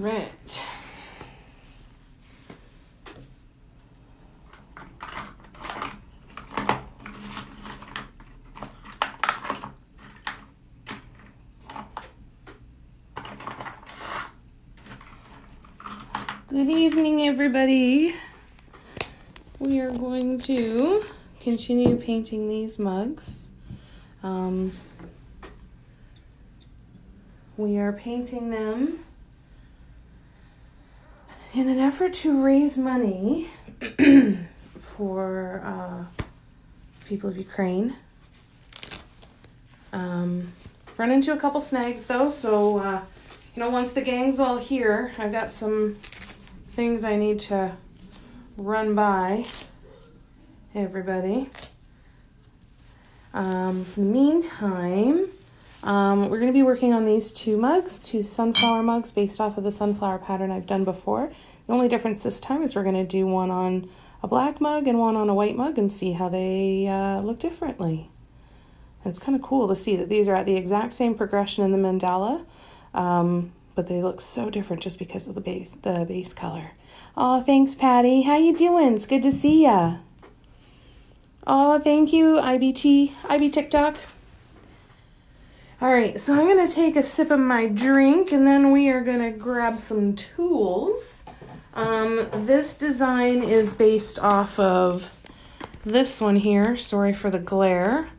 right. Good evening, everybody. We are going to continue painting these mugs. We are painting them in an effort to raise money for people of Ukraine. Run into a couple snags though, so once the gang's all here, I've got some things I need to run by everybody. In the meantime, we're going to be working on these two sunflower mugs based off of the sunflower pattern I've done before. The only difference this time is we're going to do one on a black mug and one on a white mug and see how they look differently. And it's kind of cool to see that these are at the exact same progression in the mandala, but they look so different just because of the base color. Oh, thanks, Patty. How you doing? It's good to see ya. Oh, thank you, IB TikTok. All right, so I'm going to take a sip of my drink, and then we are going to grab some tools. This design is based off of this one here. Sorry for the glare.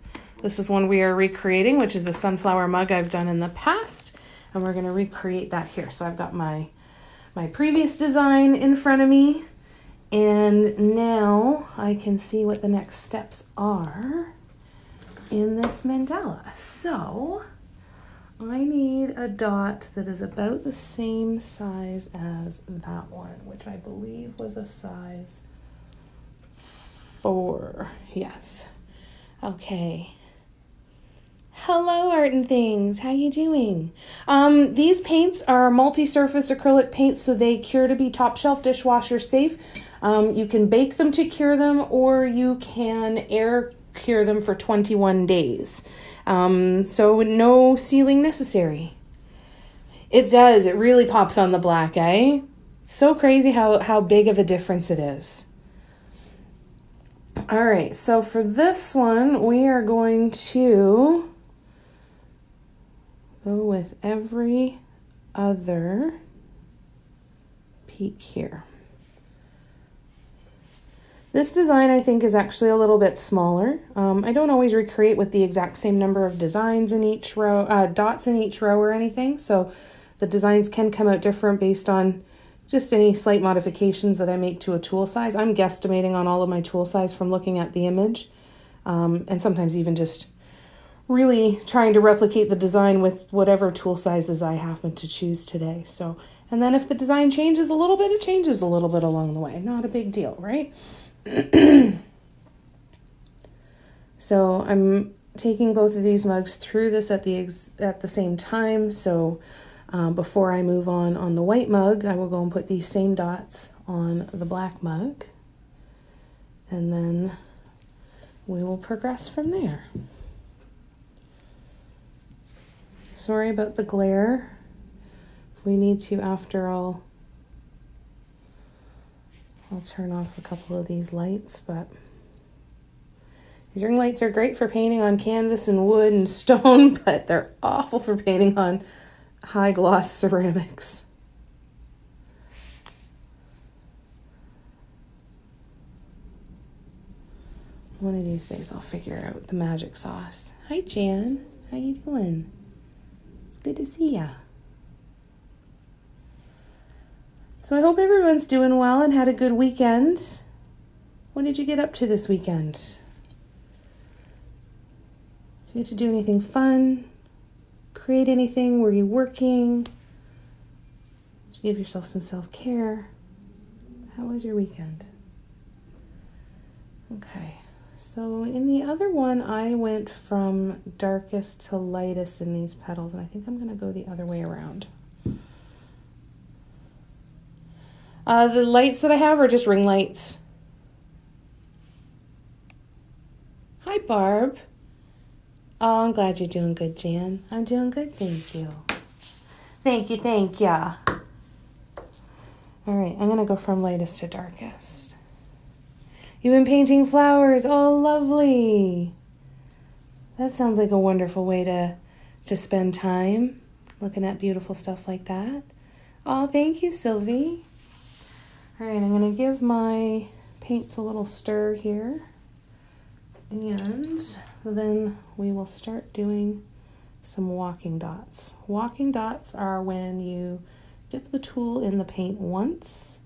This is one we are recreating, which is a sunflower mug I've done in the past, and we're going to recreate that here. So I've got my previous design in front of me, and now I can see what the next steps are in this mandala. So I need a dot that is about the same size as that one, which I believe was a size 4. Yes. Okay. Hello, Art and Things. How you doing? These paints are multi-surface acrylic paints, so they cure to be top shelf dishwasher safe. You can bake them to cure them, or you can air cure them for 21 days. So no sealing necessary. It does. It really pops on the black, eh? So crazy how big of a difference it is. All right, so for this one, we are going to go with every other peak here. This design, I think, is actually a little bit smaller. I don't always recreate with the exact same number of designs in each row, dots in each row or anything, so the designs can come out different based on just any slight modifications that I make to a tool size. I'm guesstimating on all of my tool size from looking at the image, and sometimes even just really trying to replicate the design with whatever tool sizes I happen to choose today. So, and then if the design changes a little bit, it changes a little bit along the way. Not a big deal, right? So I'm taking both of these mugs through this at the same time. So before I move on the white mug, I will go and put these same dots on the black mug, and then we will progress from there. Sorry about the glare. If we need to, after I'll turn off a couple of these lights, but these ring lights are great for painting on canvas and wood and stone, but they're awful for painting on high gloss ceramics. One of these days I'll figure out the magic sauce. Hi, Jan. How you doing? It's good to see ya. So I hope everyone's doing well and had a good weekend. What did you get up to this weekend? Did you get to do anything fun? Create anything? Were you working? Did you give yourself some self-care? How was your weekend? Okay, so in the other one, I went from darkest to lightest in these petals, and I think I'm going to go the other way around. The lights that I have are just ring lights. Hi, Barb. Oh, I'm glad you're doing good, Jan. I'm doing good, thank you. Thank you, thank ya. All right, I'm gonna go from lightest to darkest. You've been painting flowers. Oh, lovely. That sounds like a wonderful way to spend time, looking at beautiful stuff like that. Oh, thank you, Sylvie. All right, I'm gonna give my paints a little stir here. And then we will start doing some walking dots. Walking dots are when you dip the tool in the paint once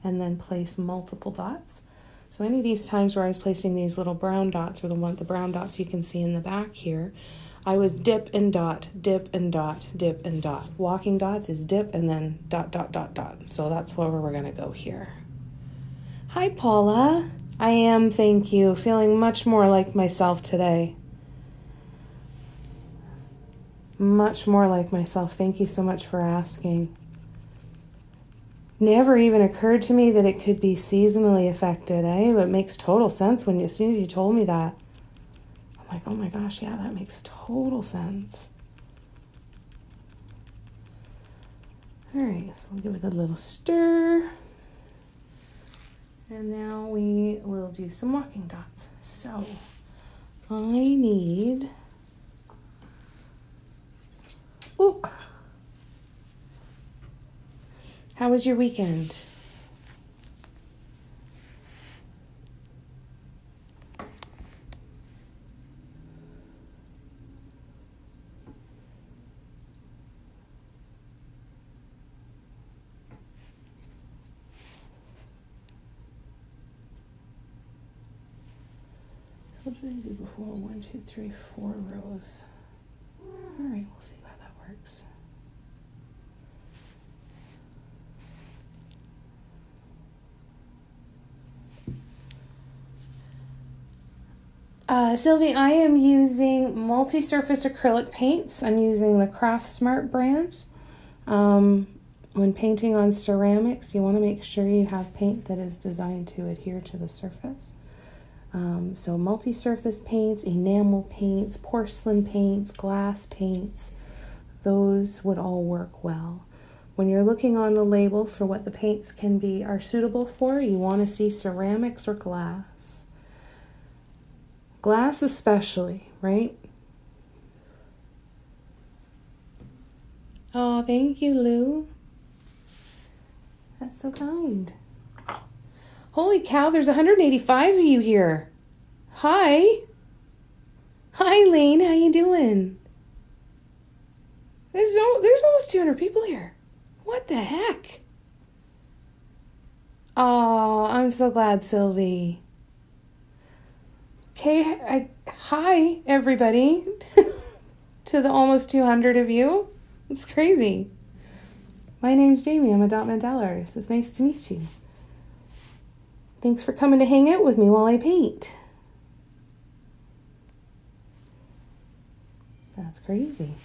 and then place multiple dots. So any of these times where I was placing these little brown dots, or the brown dots you can see in the back here, I was dip and dot, dip and dot, dip and dot. Walking dots is dip and then dot, dot, dot, dot. So that's where we're gonna go here. Hi, Paula. I am, thank you. Feeling much more like myself today. Much more like myself. Thank you so much for asking. Never even occurred to me that it could be seasonally affected, eh? But it makes total sense as soon as you told me that. I'm like, oh my gosh, yeah, that makes total sense. All right, so we'll give it a little stir. And now we will do some walking dots. So I need, oh, how was your weekend? What did I do before? 1, 2, 3, 4 rows. All right, we'll see how that works. Sylvie, I am using multi-surface acrylic paints. I'm using the Craft Smart brand. When painting on ceramics, you want to make sure you have paint that is designed to adhere to the surface. So multi-surface paints, enamel paints, porcelain paints, glass paints, those would all work well. When you're looking on the label for what the paints are suitable for, you want to see ceramics or glass. Glass especially, right? Oh, thank you, Lou. That's so kind. Holy cow, there's 185 of you here. Hi. Hi, Lane. How you doing? There's almost 200 people here. What the heck? Oh, I'm so glad, Sylvie. Okay, hi, everybody. To the almost 200 of you. It's crazy. My name's Jamie. I'm a dot Mandala artist. It's nice to meet you. Thanks for coming to hang out with me while I paint. That's crazy.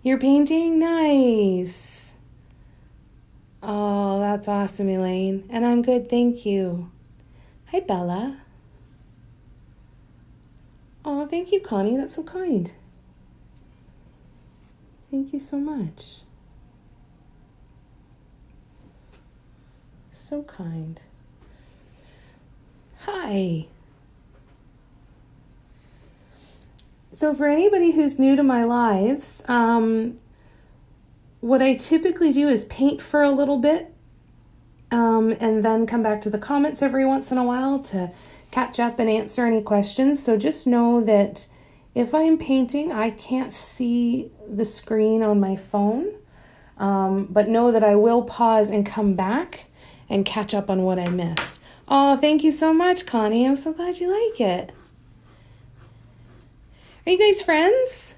You're painting? Nice. Oh, that's awesome, Elaine. And I'm good, thank you. Hi, Bella. Oh, thank you, Connie. That's so kind. Thank you so much. So kind. Hi. So for anybody who's new to my lives, what I typically do is paint for a little bit and then come back to the comments every once in a while to catch up and answer any questions. So just know that if I'm painting, I can't see the screen on my phone, but know that I will pause and come back and catch up on what I missed. Oh, thank you so much, Connie. I'm so glad you like it. Are you guys friends?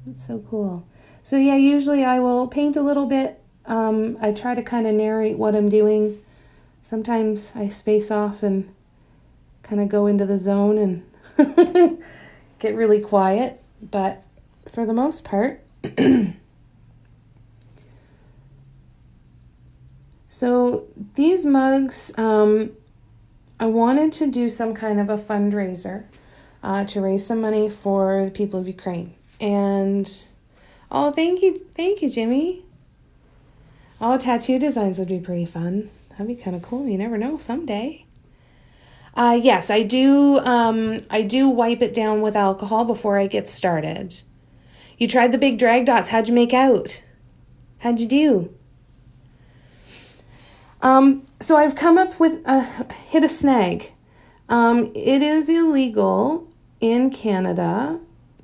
That's so cool. So yeah, usually I will paint a little bit. I try to kind of narrate what I'm doing. Sometimes I space off and kind of go into the zone and get really quiet. But for the most part. So these mugs, I wanted to do some kind of a fundraiser to raise some money for the people of Ukraine. And, oh, thank you, Jimmy. Oh, tattoo designs would be pretty fun. That'd be kind of cool. You never know, someday. Yes, I do wipe it down with alcohol before I get started. You tried the big drag dots. How'd you make out? How'd you do? So I've come up with hit a snag. It is illegal in Canada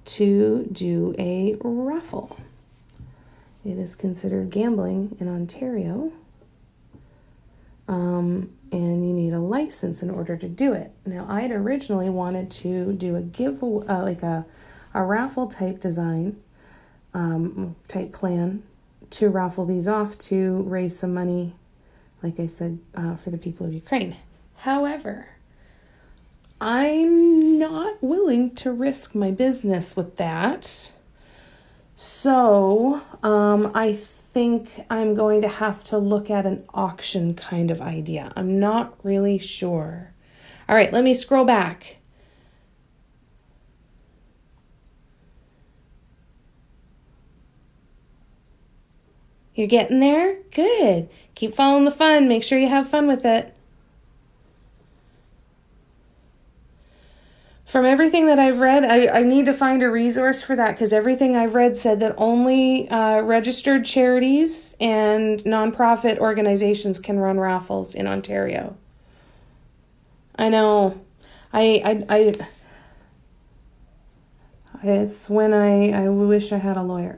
to do a raffle. It is considered gambling in Ontario. And you need a license in order to do it. Now, I had originally wanted to do a giveaway, like a raffle type design, type plan to raffle these off to raise some money, like I said, for the people of Ukraine. However, I'm not willing to risk my business with that. So I think I'm going to have to look at an auction kind of idea. I'm not really sure. All right, let me scroll back. You're getting there? Good. Keep following the fun. Make sure you have fun with it. From everything that I've read, I need to find a resource for that, because everything I've read said that only registered charities and nonprofit organizations can run raffles in Ontario. I know. It's when I wish I had a lawyer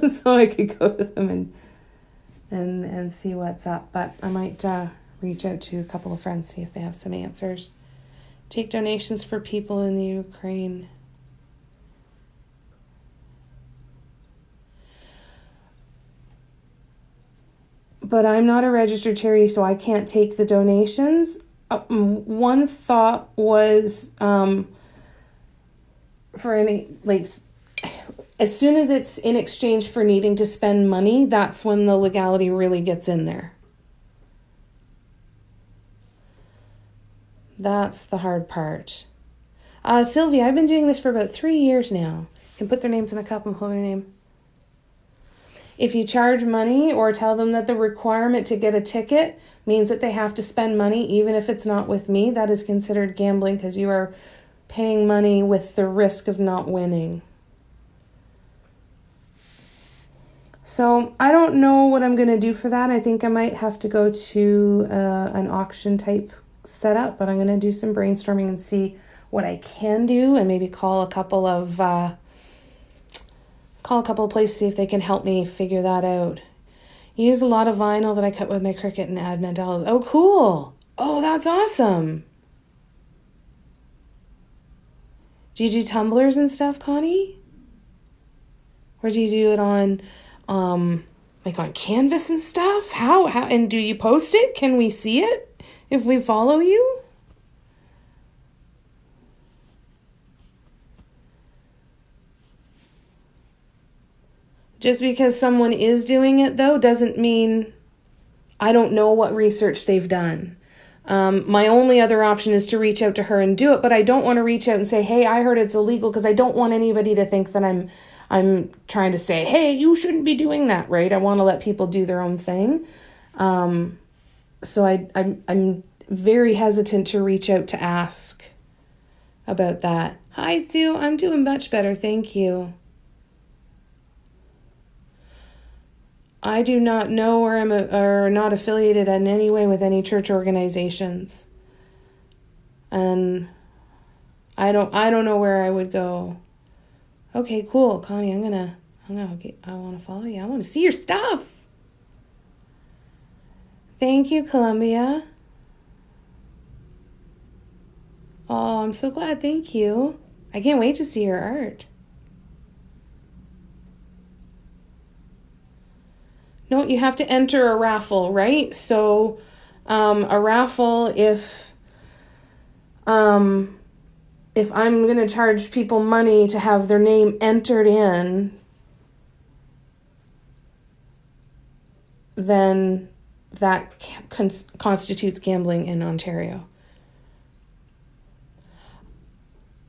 so I could go to them and see what's up. But I might reach out to a couple of friends, see if they have some answers. Take donations for people in the Ukraine. But I'm not a registered charity, so I can't take the donations. One thought was for any, like, as soon as it's in exchange for needing to spend money, that's when the legality really gets in there. That's the hard part. Sylvia, I've been doing this for about 3 years now. You can put their names in a cup and hold their name. If you charge money or tell them that the requirement to get a ticket means that they have to spend money, even if it's not with me, that is considered gambling, because you are paying money with the risk of not winning. So I don't know what I'm going to do for that. I think I might have to go to an auction type setup, but I'm going to do some brainstorming and see what I can do, and maybe call a couple of places, see if they can help me figure that out. Use a lot of vinyl that I cut with my Cricut and add mandalas. Oh, cool. Oh, that's awesome. Do you do tumblers and stuff, Connie? Or do you do it on like on canvas and stuff? How and do you post it? Can we see it if we follow you? Just because someone is doing it, though, doesn't mean I don't know what research they've done. My only other option is to reach out to her and do it, but I don't want to reach out and say, hey, I heard it's illegal, because I don't want anybody to think that I'm trying to say, hey, you shouldn't be doing that, right? I want to let people do their own thing. So I'm very hesitant to reach out to ask about that. Hi, Sue. I'm doing much better. Thank you. I do not know or am or not affiliated in any way with any church organizations. And I don't know where I would go. Okay, cool. Connie, I want to follow you. I want to see your stuff. Thank you, Columbia. Oh, I'm so glad. Thank you. I can't wait to see your art. No, you have to enter a raffle, right? So a raffle, if if I'm going to charge people money to have their name entered in, then that constitutes gambling in Ontario.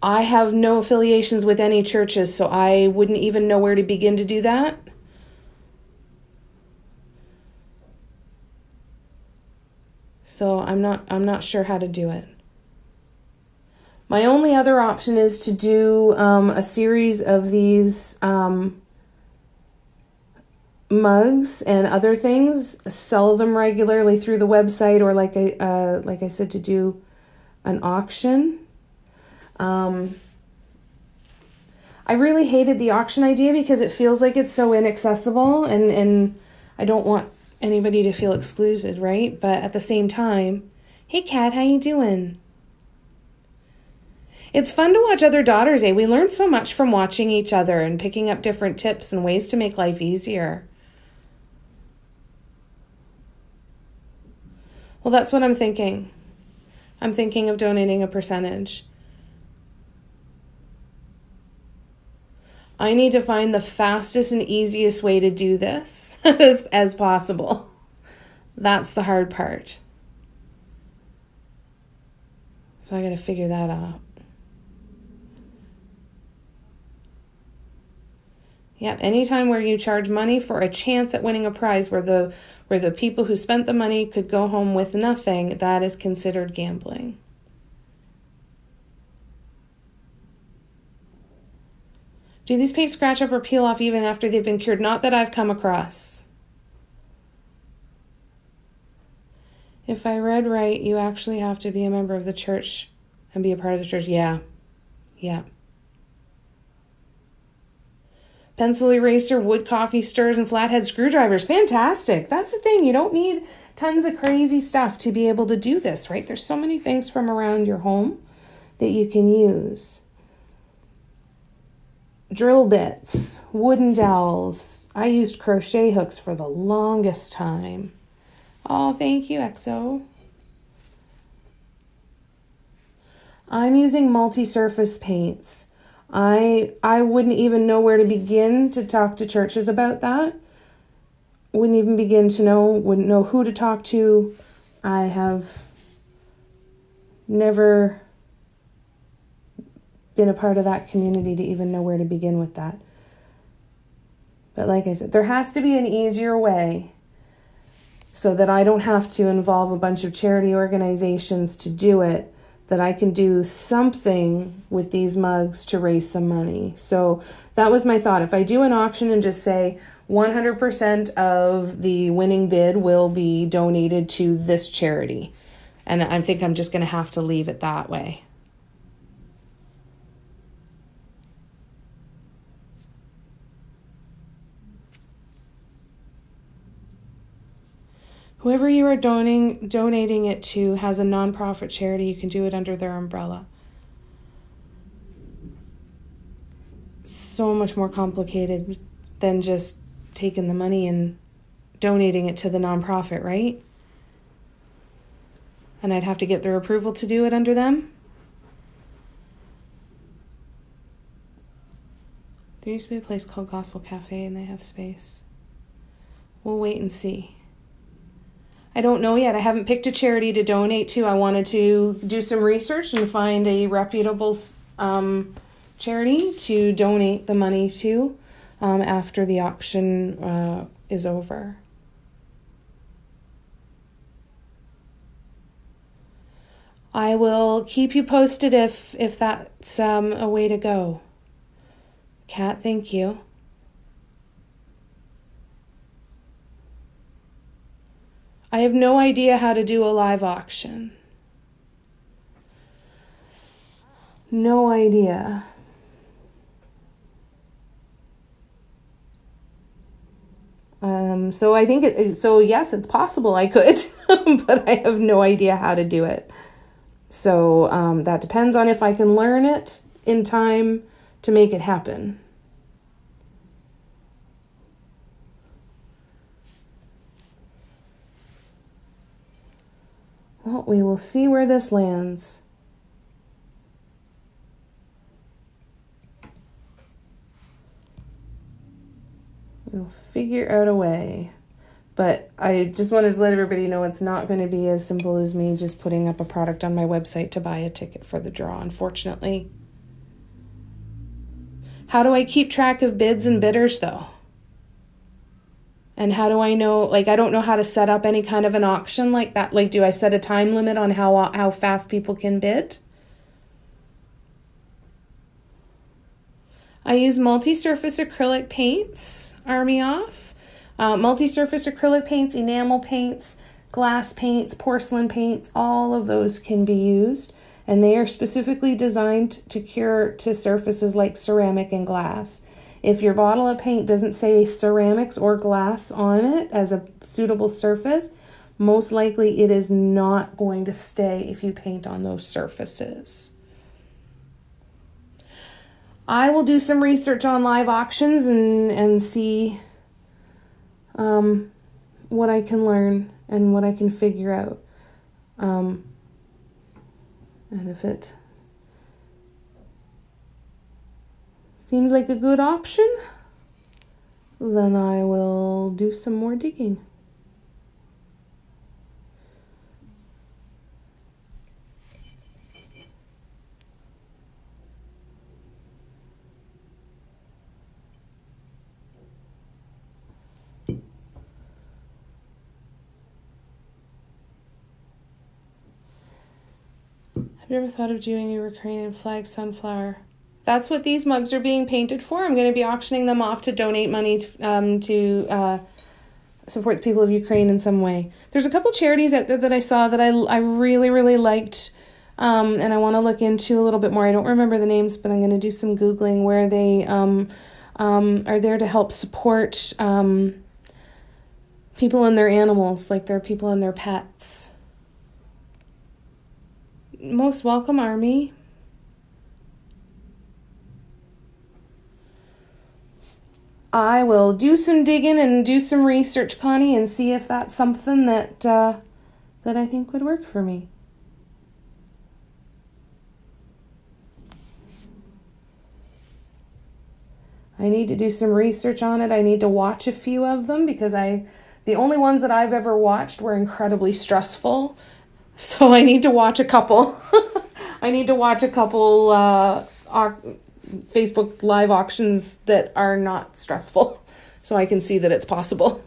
I have no affiliations with any churches, so I wouldn't even know where to begin to do that. So I'm not sure how to do it. My only other option is to do a series of these mugs and other things, sell them regularly through the website, or like I said, to do an auction. I really hated the auction idea because it feels like it's so inaccessible, and I don't want anybody to feel excluded, right? But at the same time, hey Kat, how you doing? It's fun to watch other daughters, eh? We learn so much from watching each other and picking up different tips and ways to make life easier. Well, that's what I'm thinking. I'm thinking of donating a percentage. I need to find the fastest and easiest way to do this as possible. That's the hard part. So I got to figure that out. Yep, anytime where you charge money for a chance at winning a prize where the people who spent the money could go home with nothing, that is considered gambling. Do these paints scratch up or peel off even after they've been cured? Not that I've come across. If I read right, you actually have to be a member of the church and be a part of the church. Yeah. Pencil eraser, wood coffee stirrers, and flathead screwdrivers. Fantastic. That's the thing. You don't need tons of crazy stuff to be able to do this, right? There's so many things from around your home that you can use. Drill bits, wooden dowels. I used crochet hooks for the longest time. Oh, thank you, EXO. I'm using multi-surface paints. I wouldn't even know where to begin to talk to churches about that. Wouldn't know who to talk to. I have never been a part of that community to even know where to begin with that. But like I said, there has to be an easier way so that I don't have to involve a bunch of charity organizations to do it, that I can do something with these mugs to raise some money. So that was my thought. If I do an auction and just say 100% of the winning bid will be donated to this charity, and I think I'm just going to have to leave it that way. Whoever you are donating it to has a nonprofit charity. You can do it under their umbrella. So much more complicated than just taking the money and donating it to the nonprofit, right? And I'd have to get their approval to do it under them. There used to be a place called Gospel Cafe and they have space. We'll wait and see. I don't know yet. I haven't picked a charity to donate to. I wanted to do some research and find a reputable charity to donate the money to after the auction is over. I will keep you posted if that's a way to go. Kat, thank you. I have no idea how to do a live auction. No idea. So I think yes, it's possible I could, but I have no idea how to do it. So that depends on if I can learn it in time to make it happen. Well, we will see where this lands. We'll figure out a way. But I just wanted to let everybody know it's not going to be as simple as me just putting up a product on my website to buy a ticket for the draw, unfortunately. How do I keep track of bids and bidders, though? And how do I know, like, I don't know how to set up any kind of an auction like that. Like, do I set a time limit on how fast people can bid? I use multi-surface acrylic paints, Army Off. Multi-surface acrylic paints, enamel paints, glass paints, porcelain paints, all of those can be used. And they are specifically designed to cure to surfaces like ceramic and glass. If your bottle of paint doesn't say ceramics or glass on it as a suitable surface, most likely it is not going to stay if you paint on those surfaces. I will do some research on live auctions and see what I can learn and what I can figure out. And if it seems like a good option, then I will do some more digging. Have you ever thought of doing a Ukrainian flag sunflower? That's what these mugs are being painted for. I'm going to be auctioning them off to donate money to support the people of Ukraine in some way. There's a couple charities out there that I saw that I really, really liked, and I want to look into a little bit more. I don't remember the names, but I'm going to do some Googling where they are there to help support people and their animals, like their people and their pets. Most welcome, Army. I will do some digging and do some research, Connie, and see if that's something that that I think would work for me. I need to do some research on it. I need to watch a few of them because the only ones that I've ever watched were incredibly stressful. So I need to watch a couple. I need to watch a couple Facebook live auctions that are not stressful so I can see that it's possible.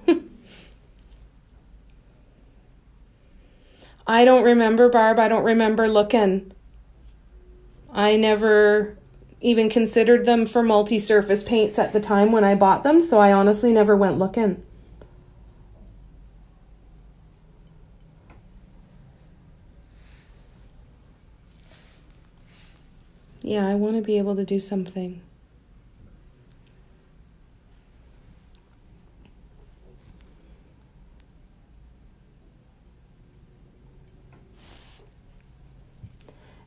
I don't remember, Barb. I don't remember looking. I never even considered them for multi-surface paints at the time when I bought them, so I honestly never went looking. Yeah, I want to be able to do something.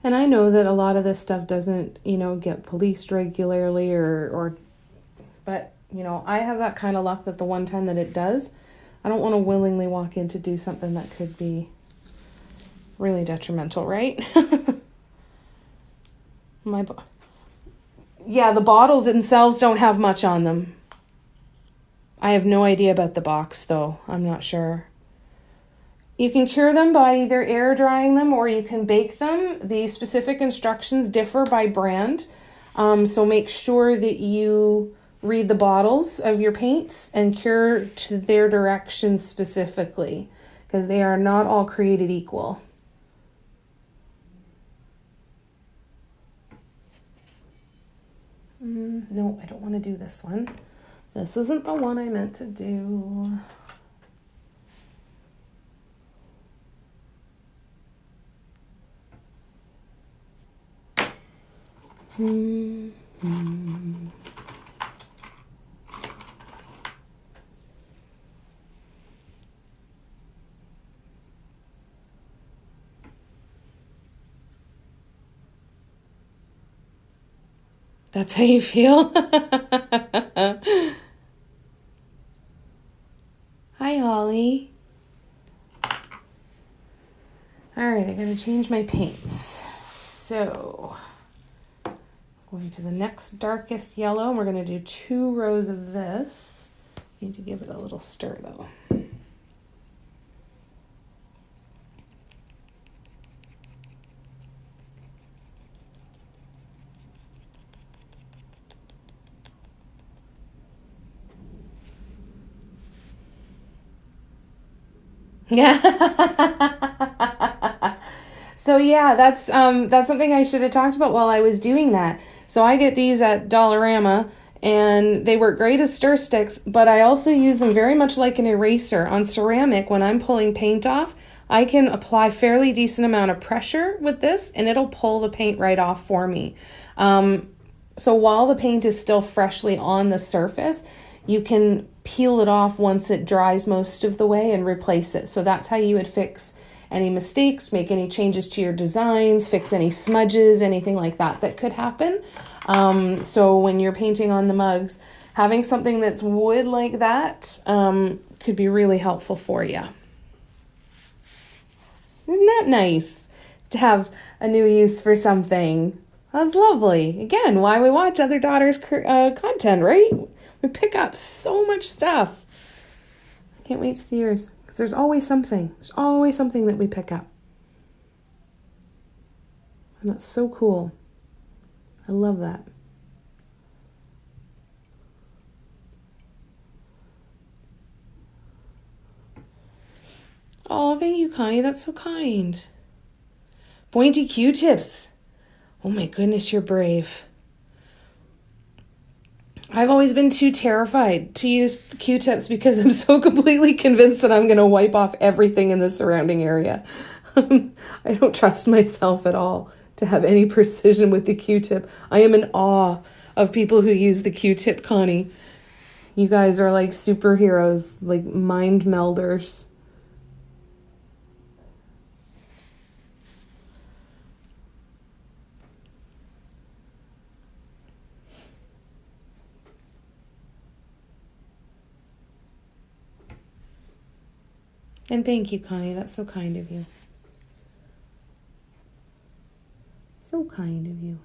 And I know that a lot of this stuff doesn't, get policed regularly but, I have that kind of luck that the one time that it does, I don't want to willingly walk in to do something that could be really detrimental, right? Yeah, the bottles themselves don't have much on them. I have no idea about the box, though. I'm not sure. You can cure them by either air drying them or you can bake them. The specific instructions differ by brand. So make sure that you read the bottles of your paints and cure to their directions specifically, because they are not all created equal. No, I don't want to do this one. This isn't the one I meant to do. That's how you feel? Hi, Holly. All right, I gotta change my paints. So, going to the next darkest yellow, and we're gonna do 2 rows of this. Need to give it a little stir though. Yeah. So yeah, that's something I should have talked about while I was doing that. So I get these at Dollarama and they work great as stir sticks, but I also use them very much like an eraser on ceramic. When I'm pulling paint off, I can apply fairly decent amount of pressure with this and it'll pull the paint right off for me. So while the paint is still freshly on the surface, you can peel it off once it dries most of the way and replace it. So that's how you would fix any mistakes, make any changes to your designs, fix any smudges, anything like that that could happen. So when you're painting on the mugs, having something that's wood like that could be really helpful for you. Isn't that nice to have a new use for something? That's lovely. Again, why we watch other daughters' content, right? We pick up so much stuff. I can't wait to see yours. Because there's always something. There's always something that we pick up. And that's so cool. I love that. Oh, thank you, Connie. That's so kind. Pointy Q-tips. Oh my goodness, you're brave. I've always been too terrified to use Q-tips because I'm so completely convinced that I'm going to wipe off everything in the surrounding area. I don't trust myself at all to have any precision with the Q-tip. I am in awe of people who use the Q-tip, Connie. You guys are like superheroes, like mind melders. And thank you, Connie. That's so kind of you. So kind of you.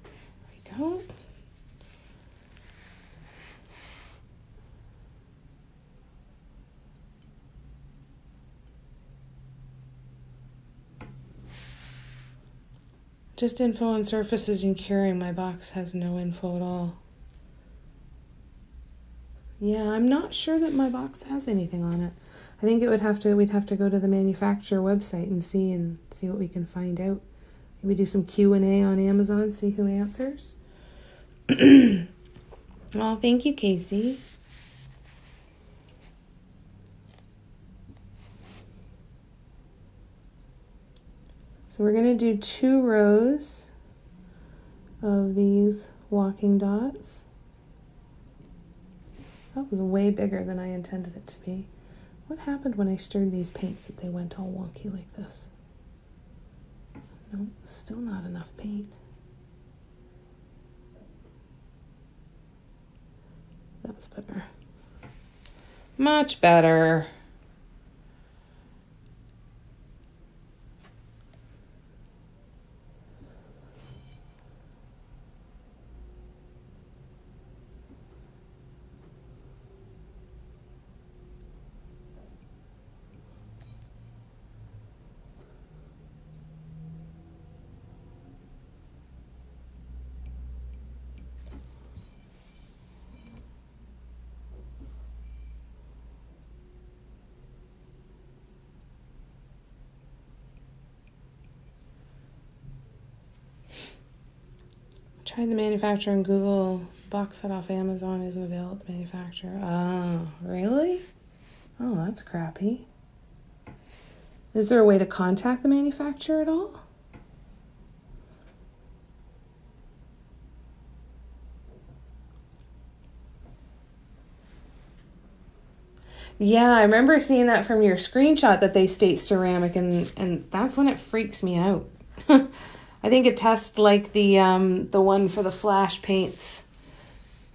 There we go. Just info on surfaces and curing. My box has no info at all. Yeah, I'm not sure that my box has anything on it. I think we'd have to go to the manufacturer website and see what we can find out. Maybe do some Q&A on Amazon, see who answers. Oh, thank you, Casey. So we're going to do 2 rows of these walking dots. That was way bigger than I intended it to be. What happened when I stirred these paints that they went all wonky like this? No, still not enough paint. That's better. Much better. Tried the manufacturer in Google. Box set off Amazon isn't available at the manufacturer. Oh, really? Oh, that's crappy. Is there a way to contact the manufacturer at all? Yeah, I remember seeing that from your screenshot that they state ceramic, and that's when it freaks me out. I think a test like the one for the flash paints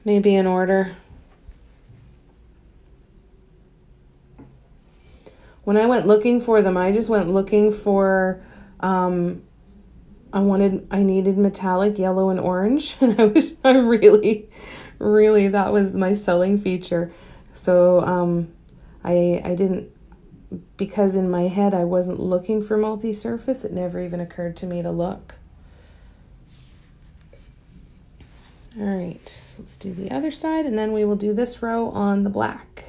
may be in order. When I went looking for them, I just went looking for, I needed metallic yellow and orange. And I really, that was my selling feature. So I didn't, because in my head I wasn't looking for multi-surface, it never even occurred to me to look. All right, let's do the other side, and then we will do this row on the black.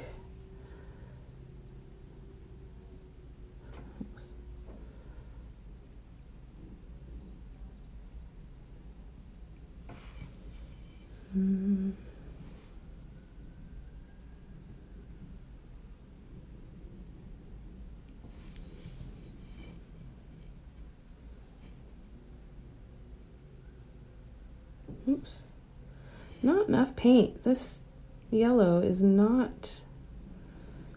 Oops. Not enough paint. This yellow is not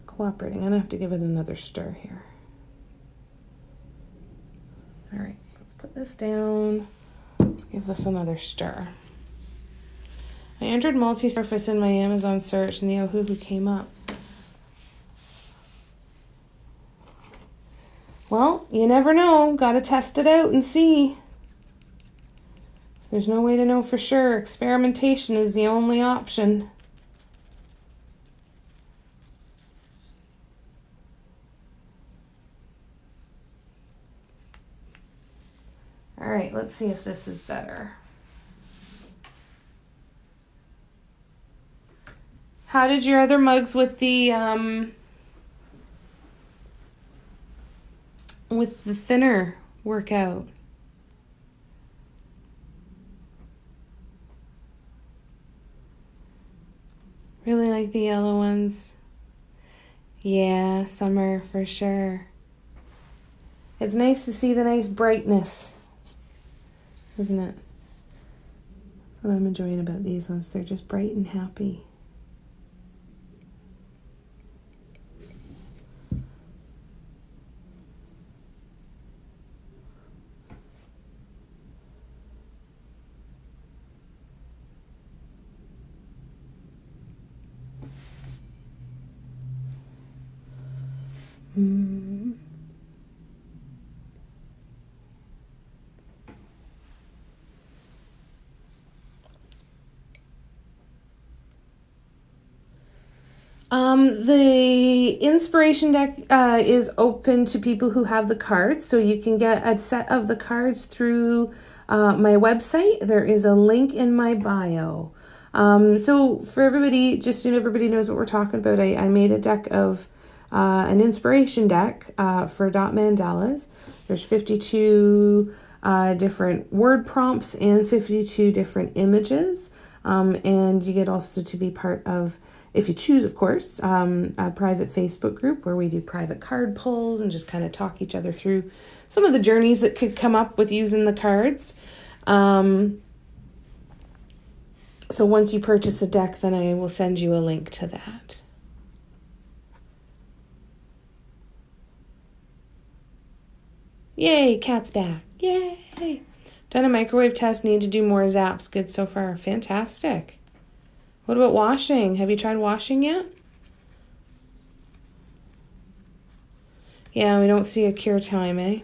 cooperating. I'm going to have to give it another stir here. All right, let's put this down. Let's give this another stir. I entered multi-surface in my Amazon search and the Ohuhu came up. Well, you never know. Got to test it out and see. There's no way to know for sure. Experimentation is the only option. All right, let's see if this is better. How did your other mugs with the thinner work out? Really like the yellow ones. Yeah, summer for sure. It's nice to see the nice brightness, isn't it? That's what I'm enjoying about these ones. They're just bright and happy. The inspiration deck is open to people who have the cards, so you can get a set of the cards through my website. There is a link in my bio. So for everybody, just so everybody knows what we're talking about, I made a deck of an inspiration deck for dot mandalas. There's 52 different word prompts and 52 different images. And you get also to be part of, if you choose, of course, a private Facebook group where we do private card pulls and just kind of talk each other through some of the journeys that could come up with using the cards. So once you purchase a deck, then I will send you a link to that. Yay, cat's back. Yay. Done a microwave test, need to do more zaps. Good so far. Fantastic. What about washing? Have you tried washing yet? Yeah, we don't see a cure time, eh?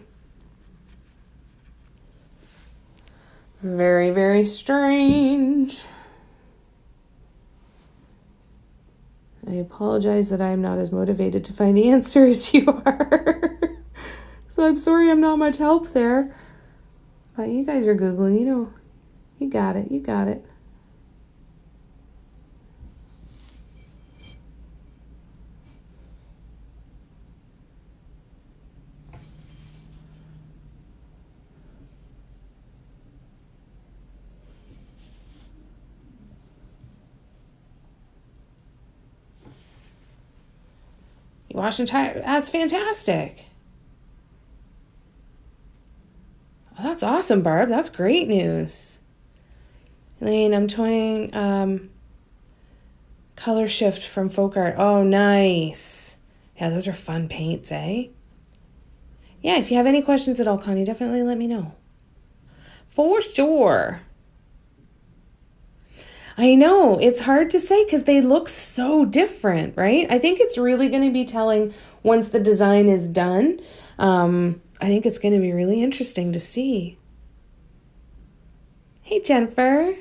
It's very, very strange. I apologize that I'm not as motivated to find the answer as you are. So I'm sorry I'm not much help there. But you guys are Googling, you know. You got it, you got it. You wash and tie. That's fantastic. Oh, that's awesome, Barb. That's great news. Elaine, I'm toying Color Shift from Folk Art. Oh, nice. Yeah, those are fun paints, eh? Yeah, if you have any questions at all, Connie, definitely let me know. For sure. I know, it's hard to say because they look so different, right? I think it's really going to be telling once the design is done. I think it's going to be really interesting to see. Hey, Jennifer.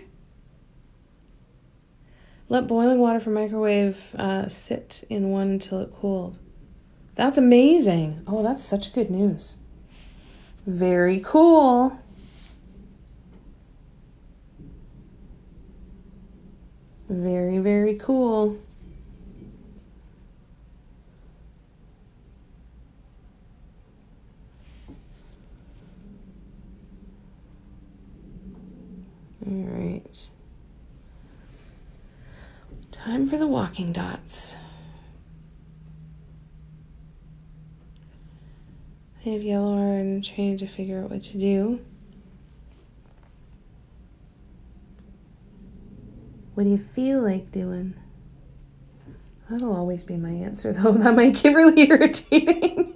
Let boiling water from microwave sit in one until it cooled. That's amazing. Oh, that's such good news. Very cool. Very, very cool. All right. Time for the walking dots. I have yellow and trying to figure out what to do. What do you feel like doing? That'll always be my answer, though. That might get really irritating.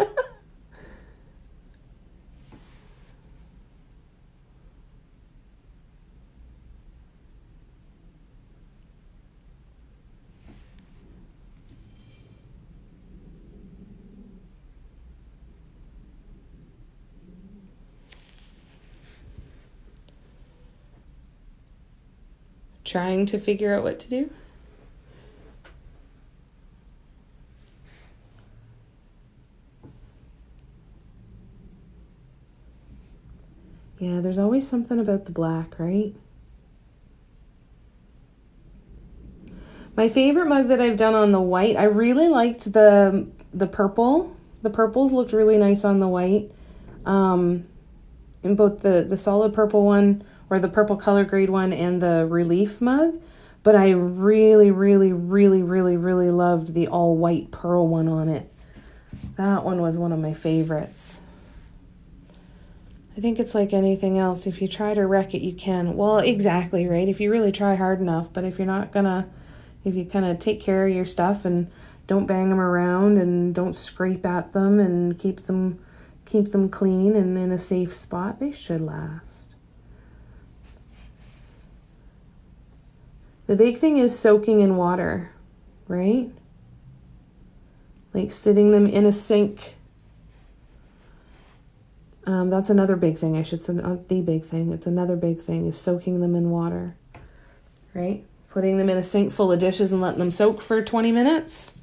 Trying to figure out what to do. Yeah, there's always something about the black, right? My favorite mug that I've done on the white, I really liked the purple. The purples looked really nice on the white. In both the solid purple one, or the purple color grade one, and the relief mug. But I really, really, really, really, really loved the all white pearl one on it. That one was one of my favorites. I think it's like anything else. If you try to wreck it, you can. Well, exactly, right? If you really try hard enough. But if you're not gonna, if you kind of take care of your stuff and don't bang them around and don't scrape at them and keep them clean and in a safe spot, they should last. The big thing is soaking in water, right? Like sitting them in a sink. That's another big thing. I should say, not the big thing. It's another big thing is soaking them in water, right? Putting them in a sink full of dishes and letting them soak for 20 minutes.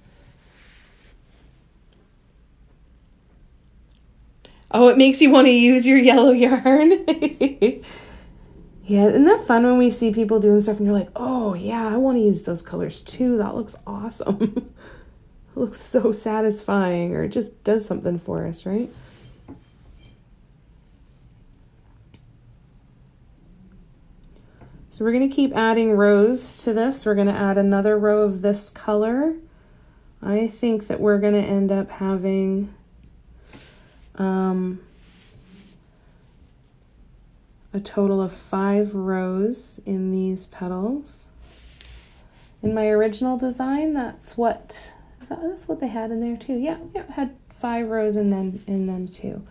Oh, it makes you want to use your yellow yarn. Yeah, isn't that fun when we see people doing stuff and you're like, oh yeah, I want to use those colors too. That looks awesome. It looks so satisfying, or it just does something for us, right? So we're going to keep adding rows to this. We're going to add another row of this color. I think that we're going to end up having a total of 5 rows in these petals. In my original design, that's what they had in there too. Yeah, had 5 rows in them too.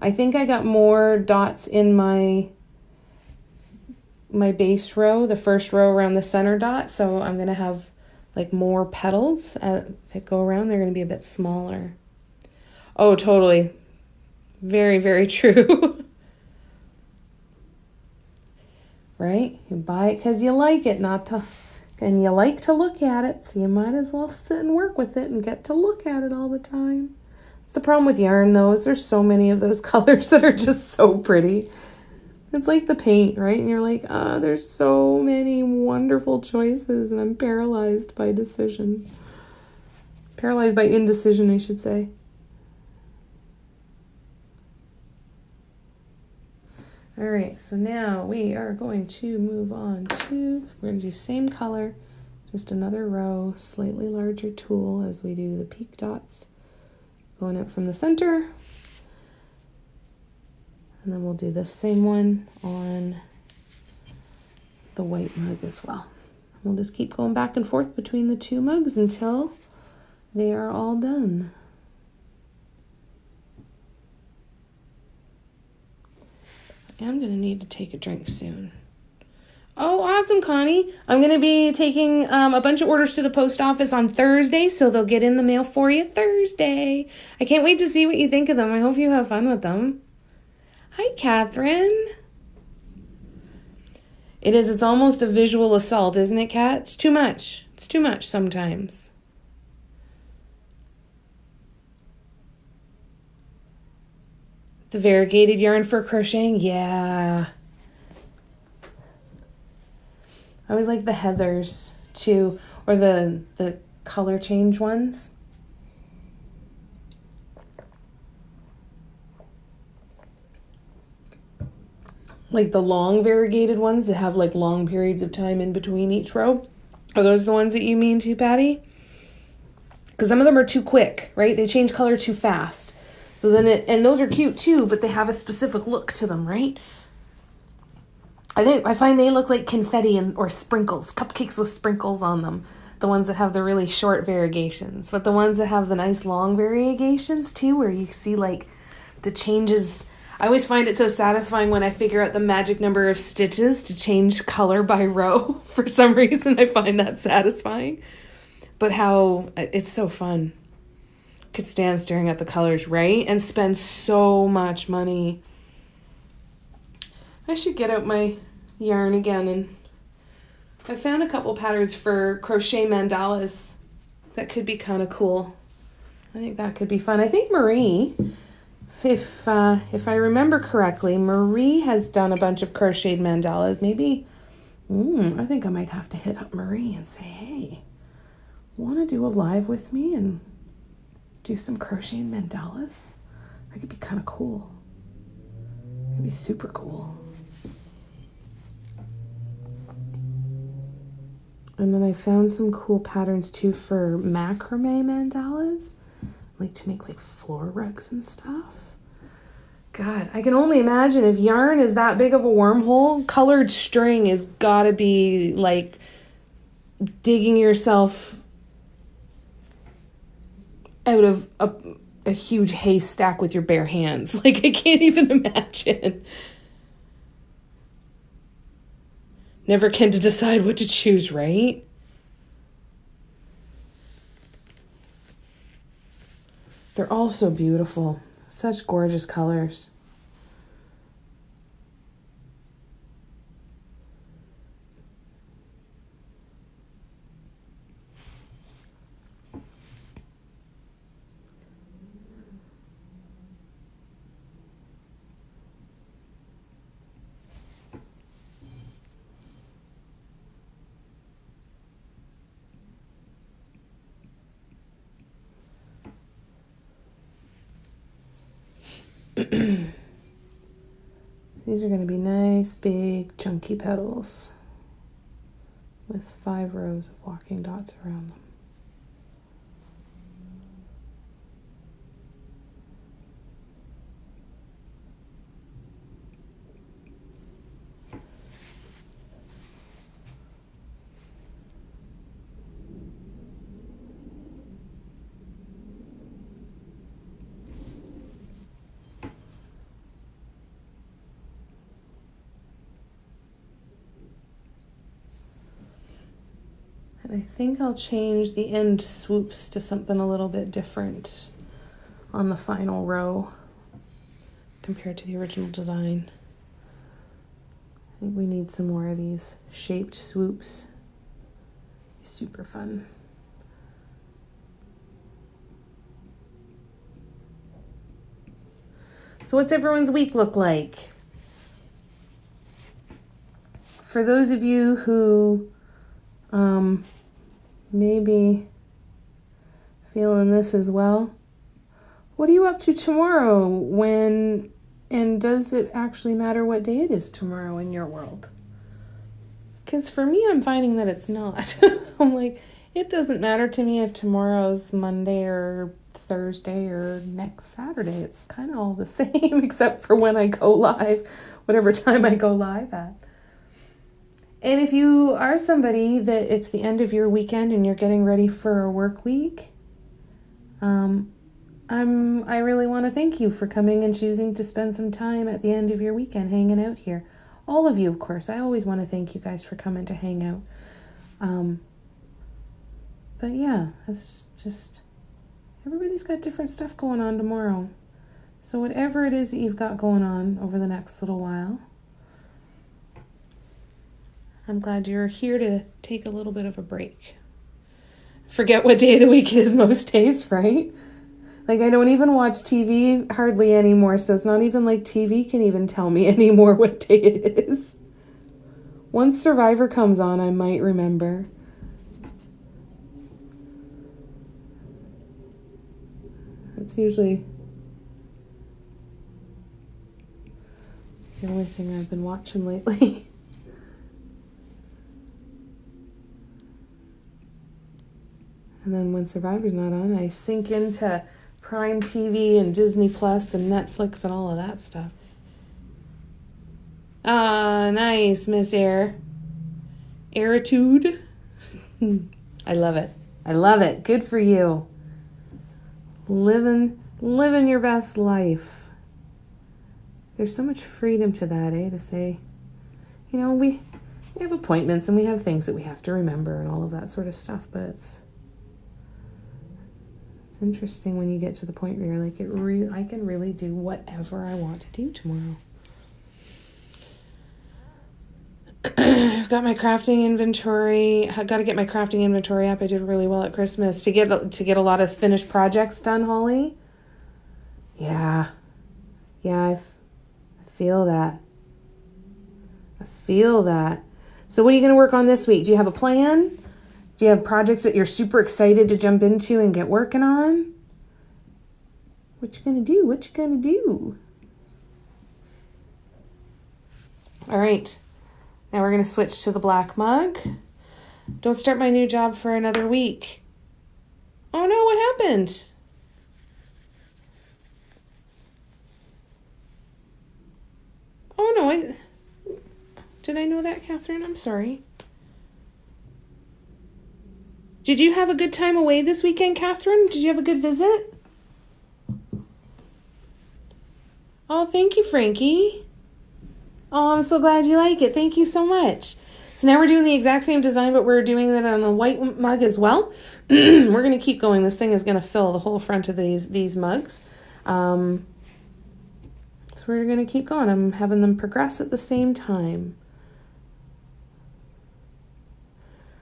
I think I got more dots in my base row, the first row around the center dot, so I'm gonna have like more petals that go around. They're gonna be a bit smaller. Oh, totally. Very, very true. Right? You buy it because you like it, and you like to look at it, so you might as well sit and work with it and get to look at it all the time. It's the problem with yarn, though, is there's so many of those colors that are just so pretty. It's like the paint, right? And you're like, there's so many wonderful choices, and I'm paralyzed by decision. Paralyzed by indecision, I should say. All right, so now we are going to move on to, we're going to do same color, just another row, slightly larger tool as we do the peak dots, going up from the center. And then we'll do the same one on the white mug as well. We'll just keep going back and forth between the 2 mugs until they are all done. I am going to need to take a drink soon. Oh, awesome, Connie. I'm going to be taking a bunch of orders to the post office on Thursday, so they'll get in the mail for you Thursday. I can't wait to see what you think of them. I hope you have fun with them. Hi, Catherine. It is. It's almost a visual assault, isn't it, Kat? It's too much. It's too much sometimes. The variegated yarn for crocheting? Yeah. I always like the heathers too, or the color change ones. Like the long variegated ones that have like long periods of time in between each row. Are those the ones that you mean too, Patty? Because some of them are too quick, right? They change color too fast. So then and those are cute too, but they have a specific look to them, right? I find they look like confetti or sprinkles, cupcakes with sprinkles on them. The ones that have the really short variegations, but the ones that have the nice long variegations too, where you see like the changes. I always find it so satisfying when I figure out the magic number of stitches to change color by row. For some reason, I find that satisfying. But how it's so fun. Could stand staring at the colors, right? And spend so much money. I should get out my yarn again, and I found a couple patterns for crochet mandalas that could be kind of cool. I think that could be fun. I think Marie, if I remember correctly, Marie has done a bunch of crocheted mandalas. Maybe, I think I might have to hit up Marie and say, hey, want to do a live with me and do some crocheted mandalas? That could be kind of cool. It'd be super cool. And then I found some cool patterns too for macrame mandalas, like to make like floor rugs and stuff. God, I can only imagine if yarn is that big of a wormhole, colored string has got to be like digging yourself out of a huge haystack with your bare hands. Like, I can't even imagine. Never can to decide what to choose, right? They're all so beautiful. Such gorgeous colors. These are going to be nice, big, chunky petals with 5 rows of walking dots around them. And I think I'll change the end swoops to something a little bit different on the final row compared to the original design. I think we need some more of these shaped swoops. Super fun. So what's everyone's week look like? For those of you who maybe feeling this as well, what are you up to tomorrow? And does it actually matter what day it is tomorrow in your world? Because for me, I'm finding that it's not. I'm like, it doesn't matter to me if tomorrow's Monday or Thursday or next Saturday. It's kind of all the same, except for when I go live, whatever time I go live at. And if you are somebody that it's the end of your weekend and you're getting ready for a work week, I really want to thank you for coming and choosing to spend some time at the end of your weekend hanging out here. all of you, of course. I always want to thank you guys for coming to hang out. But yeah, it's just, everybody's got different stuff going on tomorrow. So whatever it is that you've got going on over the next little while, I'm glad you're here to take a little bit of a break. Forget what day of the week it is most days, right? Like, I don't even watch TV hardly anymore, so it's not even like TV can even tell me anymore what day it is. Once Survivor comes on, I might remember. It's usually the only thing I've been watching lately. And then when Survivor's not on, I sink into Prime TV and Disney Plus and Netflix and all of that stuff. Ah, nice, Miss Airitude. I love it. I love it. Good for you. Living your best life. There's so much freedom to that, to say, we have appointments and we have things that we have to remember and all of that sort of stuff, but it's interesting when you get to the point where you're like, I can really do whatever I want to do tomorrow. I've got my crafting inventory. I've got to get my crafting inventory up. I did really well at Christmas to get a lot of finished projects done, Holly. Yeah, I feel that. So what are you going to work on this week? Do you have a plan? Do you have projects that you're super excited to jump into and get working on? What you going to do? All right. Now we're going to switch to the black mug. Don't start my new job for another week. Oh no, what happened? Oh no, did I know that, Catherine? I'm sorry. Did you have a good time away this weekend, Catherine? Did you have a good visit? Oh, thank you, Frankie. Oh, I'm so glad you like it. Thank you so much. So now we're doing the exact same design, but we're doing it on a white mug as well. We're going to keep going. This thing is going to fill the whole front of these mugs. So we're going to keep going. I'm having them progress at the same time.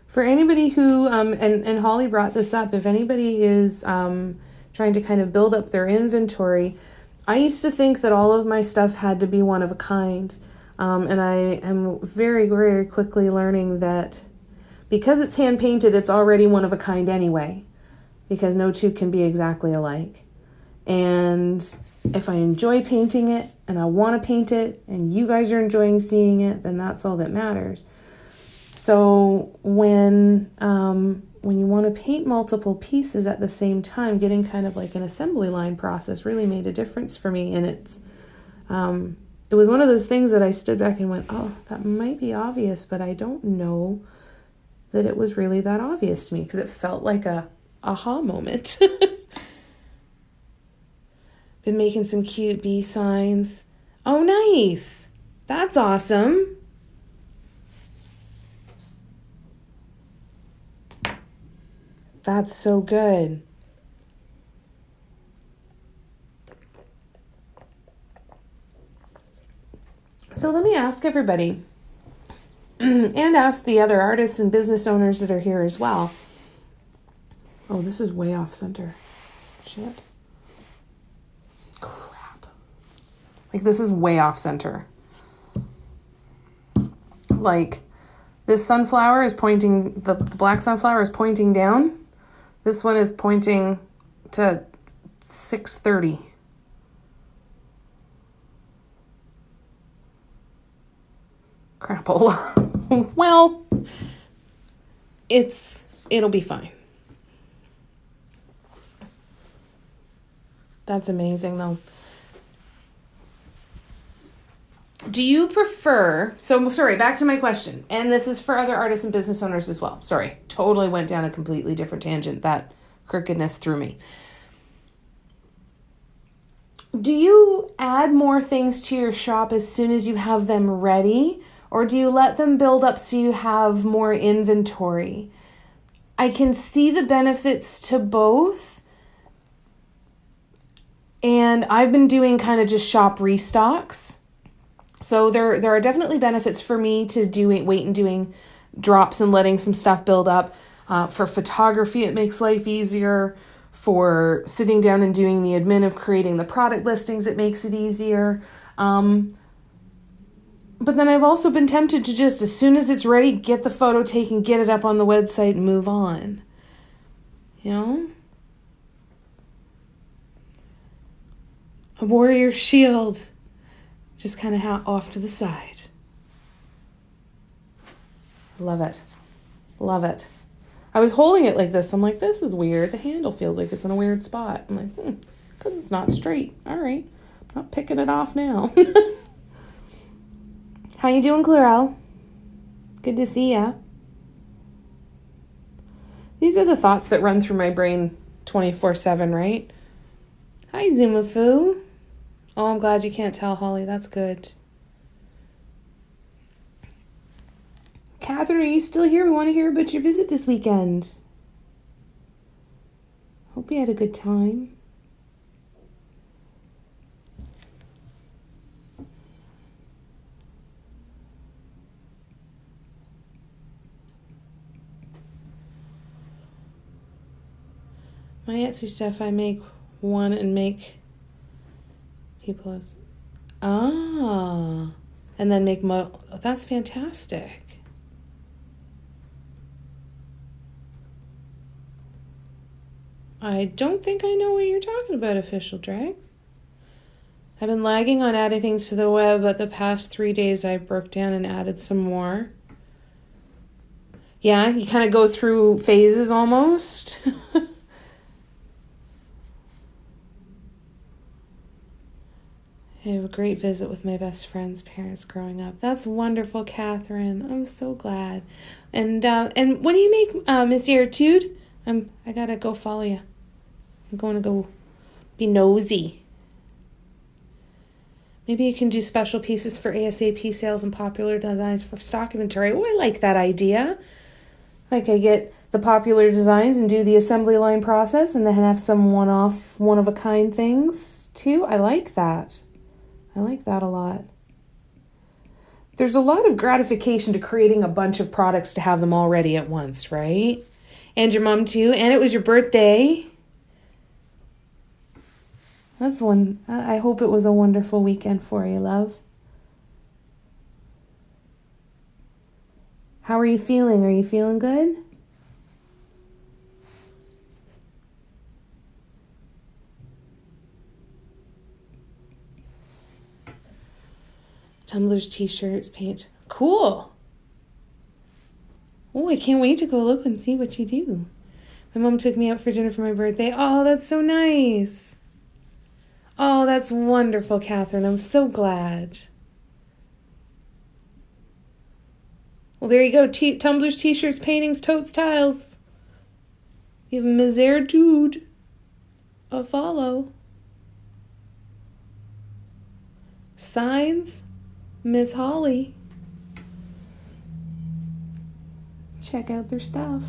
For anybody who, and Holly brought this up, if anybody is trying to kind of build up their inventory, I used to think that all of my stuff had to be one of a kind. And I am very, very quickly learning that because it's hand painted, it's already one of a kind anyway, because no two can be exactly alike. And if I enjoy painting it and I want to paint it and you guys are enjoying seeing it, then that's all that matters. So when you want to paint multiple pieces at the same time, getting kind of like an assembly line process really made a difference for me. And it was one of those things that I stood back and went, oh, that might be obvious, but I don't know that it was really that obvious to me, because it felt like a aha moment. Been making some cute bee signs. Oh, nice. That's awesome. That's so good. So let me ask everybody, and ask the other artists and business owners that are here as well. Oh, this is way off center. Shit. Crap. Like, this is way off center. Like, this sunflower is pointing, the black sunflower is pointing down. This one is pointing to 6:30. Crapola. Well, it'll be fine. That's amazing, though. Do you prefer, sorry, back to my question, and this is for other artists and business owners as well. Sorry, totally went down a completely different tangent. That crookedness threw me. Do you add more things to your shop as soon as you have them ready, or do you let them build up so you have more inventory? I can see the benefits to both. And I've been doing kind of just shop restocks. So there are definitely benefits for me to doing drops and letting some stuff build up. For photography, it makes life easier. For sitting down and doing the admin of creating the product listings, it makes it easier. But then I've also been tempted to just, as soon as it's ready, get the photo taken, get it up on the website, and move on. You know? A warrior shield, just kind of off to the side. Love it. Love it. I was holding it like this. I'm like, this is weird. The handle feels like it's in a weird spot. I'm like, because it's not straight. All right. I'm not picking it off now. How you doing, Clarel? Good to see ya. These are the thoughts that run through my brain 24/7, right? Hi, Zumafu. Oh, I'm glad you can't tell, Holly. That's good. Catherine, are you still here? We want to hear about your visit this weekend. Hope you had a good time. My Etsy stuff, I make one and make people. And then make that's fantastic. I don't think I know what you're talking about, Official Drags. I've been lagging on adding things to the web, but the past 3 days I broke down and added some more. Yeah, you kind of go through phases almost. I have a great visit with my best friend's parents growing up. That's wonderful, Catherine. I'm so glad. And what do you make, Miss Eartude? I gotta go follow you. I'm going to go be nosy. Maybe you can do special pieces for ASAP sales and popular designs for stock inventory. Oh, I like that idea. Like I get the popular designs and do the assembly line process and then have some one-off, one-of-a-kind things too. I like that. I like that a lot. There's a lot of gratification to creating a bunch of products to have them all ready at once, right? And your mom too. And it was your birthday. That's one. I hope it was a wonderful weekend for you, love. How are you feeling? Are you feeling good? Tumblers, t-shirts, paint. Cool. Oh, I can't wait to go look and see what you do. My mom took me out for dinner for my birthday. Oh, that's so nice. Oh, that's wonderful, Catherine. I'm so glad. Well, there you go. Tumblers, t-shirts, paintings, totes, tiles. Give Ms. Eartude a follow. Signs, Miss Holly. Check out their stuff.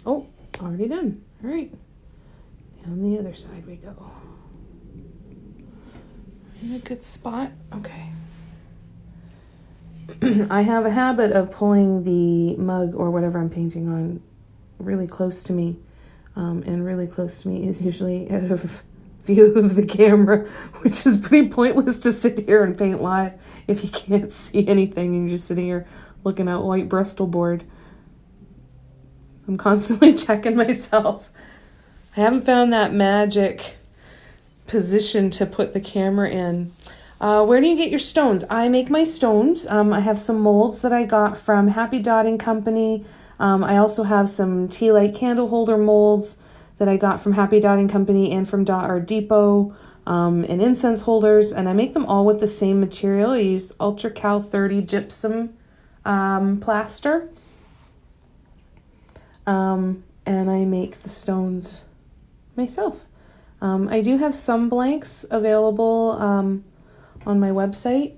Oh, already done. All right. Down the other side we go. In a good spot. Okay. I have a habit of pulling the mug or whatever I'm painting on really close to me. And really close to me is usually out of view of the camera, which is pretty pointless to sit here and paint live if you can't see anything and you're just sitting here looking at white Bristol board. I'm constantly checking myself. I haven't found that magic position to put the camera in. Where do you get your stones? I make my stones. I have some molds that I got from Happy Dotting Company. I also have some tea light candle holder molds that I got from Happy Dotting Company and from Dot Art Depot. and incense holders, and I make them all with the same material. I use Ultra Cal 30 gypsum plaster, and I make the stones myself. I do have some blanks available on my website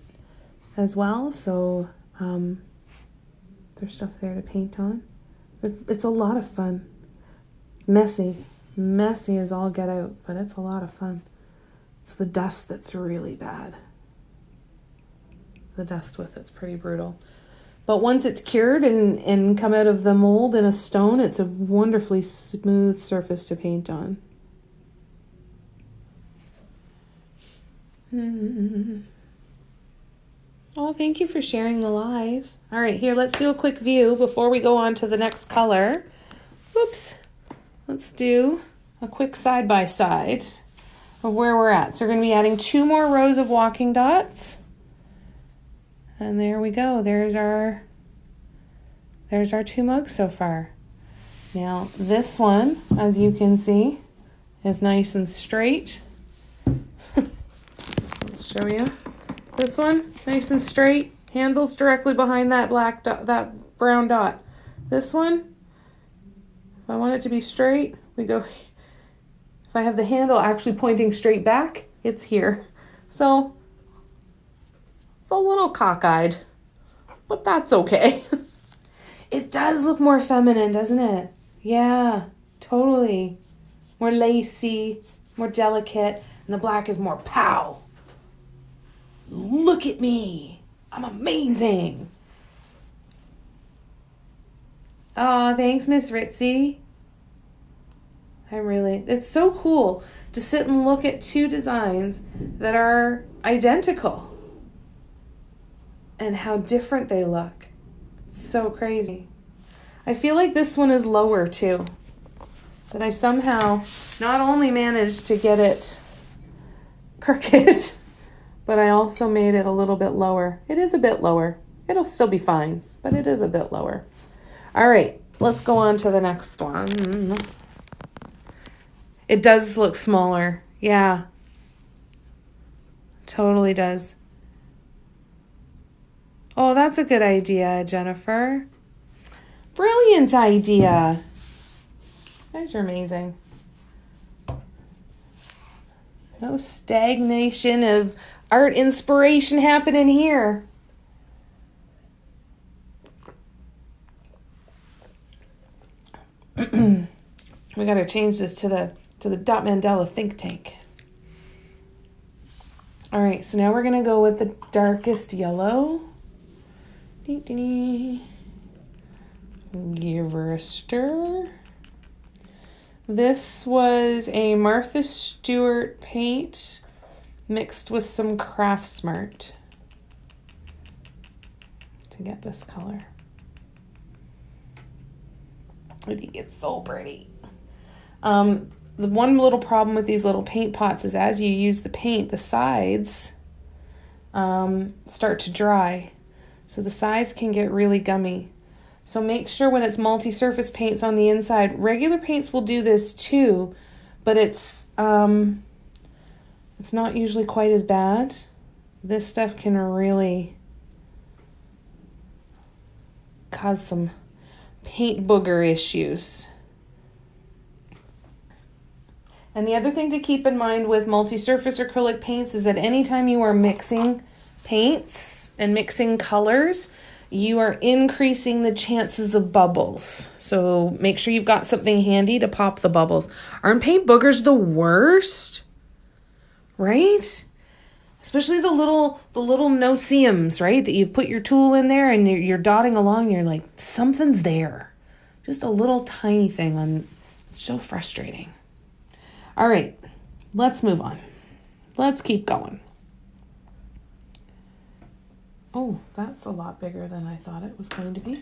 as well, so there's stuff there to paint on. It's a lot of fun. Messy as all get out, but it's a lot of fun. It's the dust that's really bad. The dust with it's pretty brutal. But once it's cured and come out of the mold in a stone, it's a wonderfully smooth surface to paint on. Oh, thank you for sharing the live. All right, here, let's do a quick view before we go on to the next color. Oops. Let's do a quick side-by-side of where we're at. So we're going to be adding 2 more rows of walking dots. And there we go. There's our 2 mugs so far. Now, this one, as you can see, is nice and straight. Let's show you. This one, nice and straight. Handles directly behind that black dot, that brown dot. This one, if I want it to be straight, we go. If I have the handle actually pointing straight back, it's here. So it's a little cockeyed, but that's okay. It does look more feminine, doesn't it? Yeah, totally. More lacy, more delicate, and the black is more pow. Look at me. I'm amazing. Oh, thanks, Miss Ritzy. It's so cool to sit and look at 2 designs that are identical and how different they look. It's so crazy. I feel like this one is lower too. That I somehow not only managed to get it crooked, but I also made it a little bit lower. It is a bit lower. It'll still be fine, but it is a bit lower. All right, let's go on to the next one. It does look smaller. Yeah. Totally does. Oh, that's a good idea, Jennifer. Brilliant idea. You guys are amazing. No stagnation of art inspiration happening here. We got to change this to the Dot Mandela think tank. All right, so now we're going to go with the darkest yellow. Give her a stir. This was a Martha Stewart paint mixed with some Craftsmart to get this color. I think it's so pretty. The one little problem with these little paint pots is as you use the paint, the sides start to dry. So the sides can get really gummy. So make sure when it's multi-surface paints on the inside, regular paints will do this too, but it's not usually quite as bad. This stuff can really cause some paint booger issues. And the other thing to keep in mind with multi-surface acrylic paints is that anytime you are mixing paints and mixing colors, you are increasing the chances of bubbles. So make sure you've got something handy to pop the bubbles. Aren't paint boogers the worst? Right? Especially the little no-see-ums, right? That you put your tool in there and you're dotting along and you're like, something's there. Just a little tiny thing. It's so frustrating. All right, let's move on. Let's keep going. Oh, that's a lot bigger than I thought it was going to be.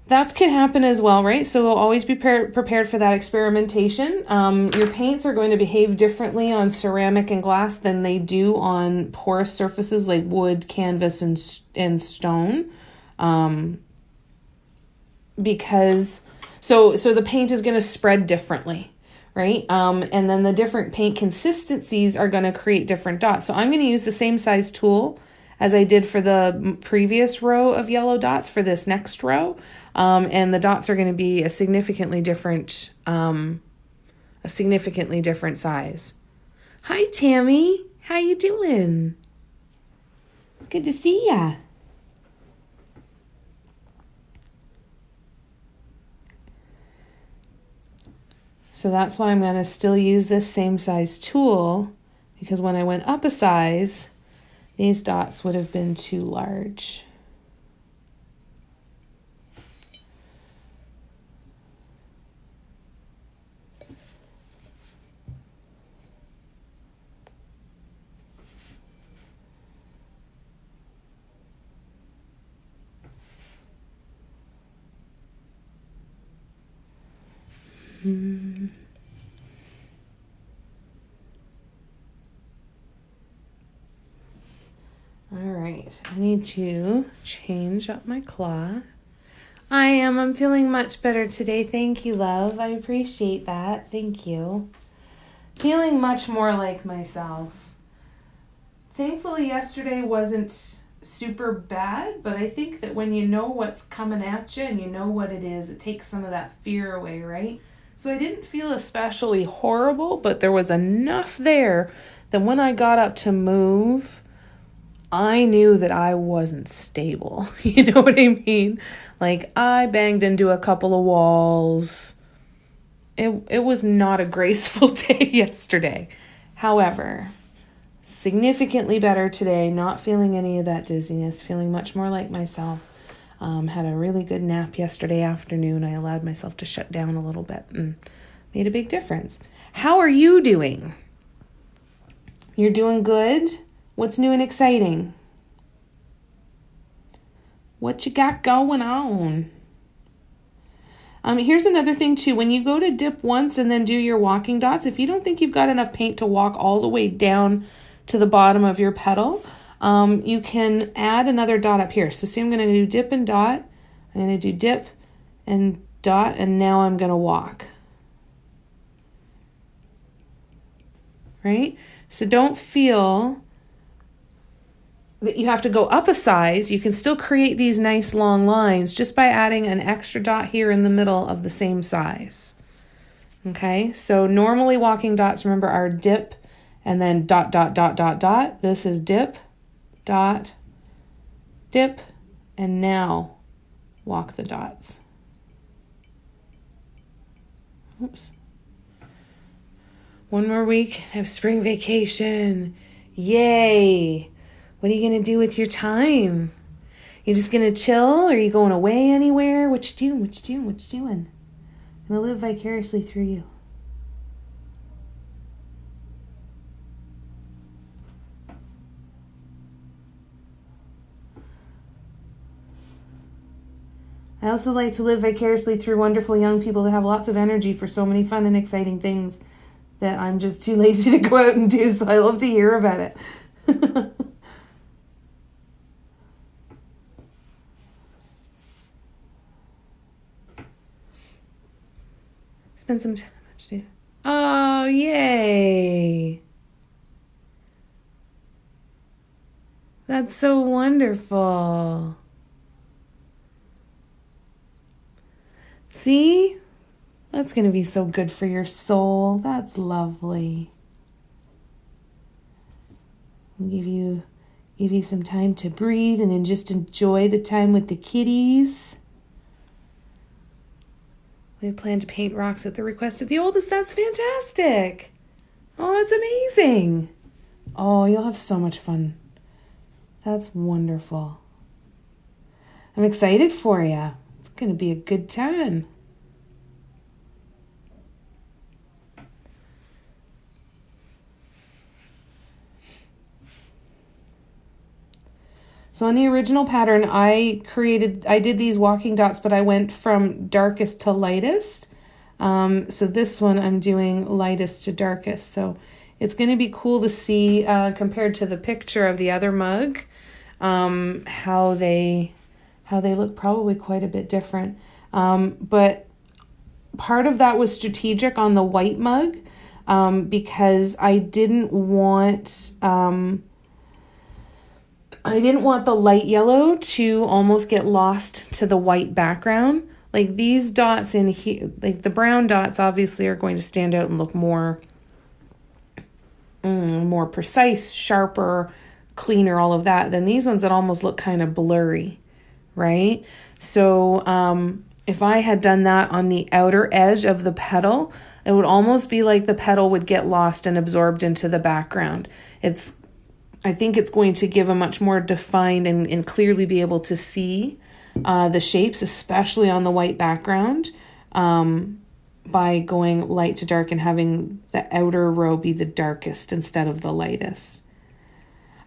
That could happen as well, right? So always be prepared for that experimentation. Your paints are going to behave differently on ceramic and glass than they do on porous surfaces like wood, canvas, and stone. Because so the paint is going to spread differently, right? And then the different paint consistencies are going to create different dots. So I'm going to use the same size tool as I did for the previous row of yellow dots for this next row. And the dots are going to be a significantly different size. Hi, Tammy. How you doing? Good to see ya. So that's why I'm going to still use this same size tool, because when I went up a size, these dots would have been too large. All right, I need to change up my cloth. I'm feeling much better today. Thank you, love. I appreciate that. Thank you. Feeling much more like myself. Thankfully, yesterday wasn't super bad, but I think that when you know what's coming at you and you know what it is, it takes some of that fear away, right? So I didn't feel especially horrible, but there was enough there that when I got up to move, I knew that I wasn't stable. You know what I mean? Like, I banged into a couple of walls. It was not a graceful day yesterday. However, significantly better today, not feeling any of that dizziness, feeling much more like myself. Had a really good nap yesterday afternoon. I allowed myself to shut down a little bit and made a big difference. How are you doing? You're doing good? What's new and exciting? What you got going on? Here's another thing too. When you go to dip once and then do your walking dots, if you don't think you've got enough paint to walk all the way down to the bottom of your petal, you can add another dot up here. So see, I'm going to do dip and dot. I'm going to do dip and dot, and now I'm going to walk. Right? So don't feel that you have to go up a size. You can still create these nice long lines just by adding an extra dot here in the middle of the same size. Okay, so normally walking dots, remember, are dip and then dot, dot, dot, dot, dot. This is dip, dot, dip, and now walk the dots. Oops. One more week of spring vacation. Yay! What are you going to do with your time? You just going to chill? Or are you going away anywhere? What you doing? What you doing? What you doing? I'm going to live vicariously through you. I also like to live vicariously through wonderful young people that have lots of energy for so many fun and exciting things that I'm just too lazy to go out and do, so I love to hear about it. Spend some time. Oh, yay. That's so wonderful. See? That's going to be so good for your soul. That's lovely. I'll give you some time to breathe and then just enjoy the time with the kitties. We plan to paint rocks at the request of the oldest. That's fantastic. Oh, that's amazing. Oh, you'll have so much fun. That's wonderful. I'm excited for you. It's going to be a good time. So on the original pattern, I did these walking dots, but I went from darkest to lightest. So this one I'm doing lightest to darkest. So it's going to be cool to see compared to the picture of the other mug, how they look probably quite a bit different. But part of that was strategic on the white mug, because I didn't want the light yellow to almost get lost to the white background. Like these dots in here, like the brown dots obviously are going to stand out and look more precise, sharper, cleaner, all of that. Then these ones that almost look kind of blurry, right? So if I had done that on the outer edge of the petal, it would almost be like the petal would get lost and absorbed into the background. I think it's going to give a much more defined and clearly be able to see the shapes, especially on the white background, by going light to dark and having the outer row be the darkest instead of the lightest.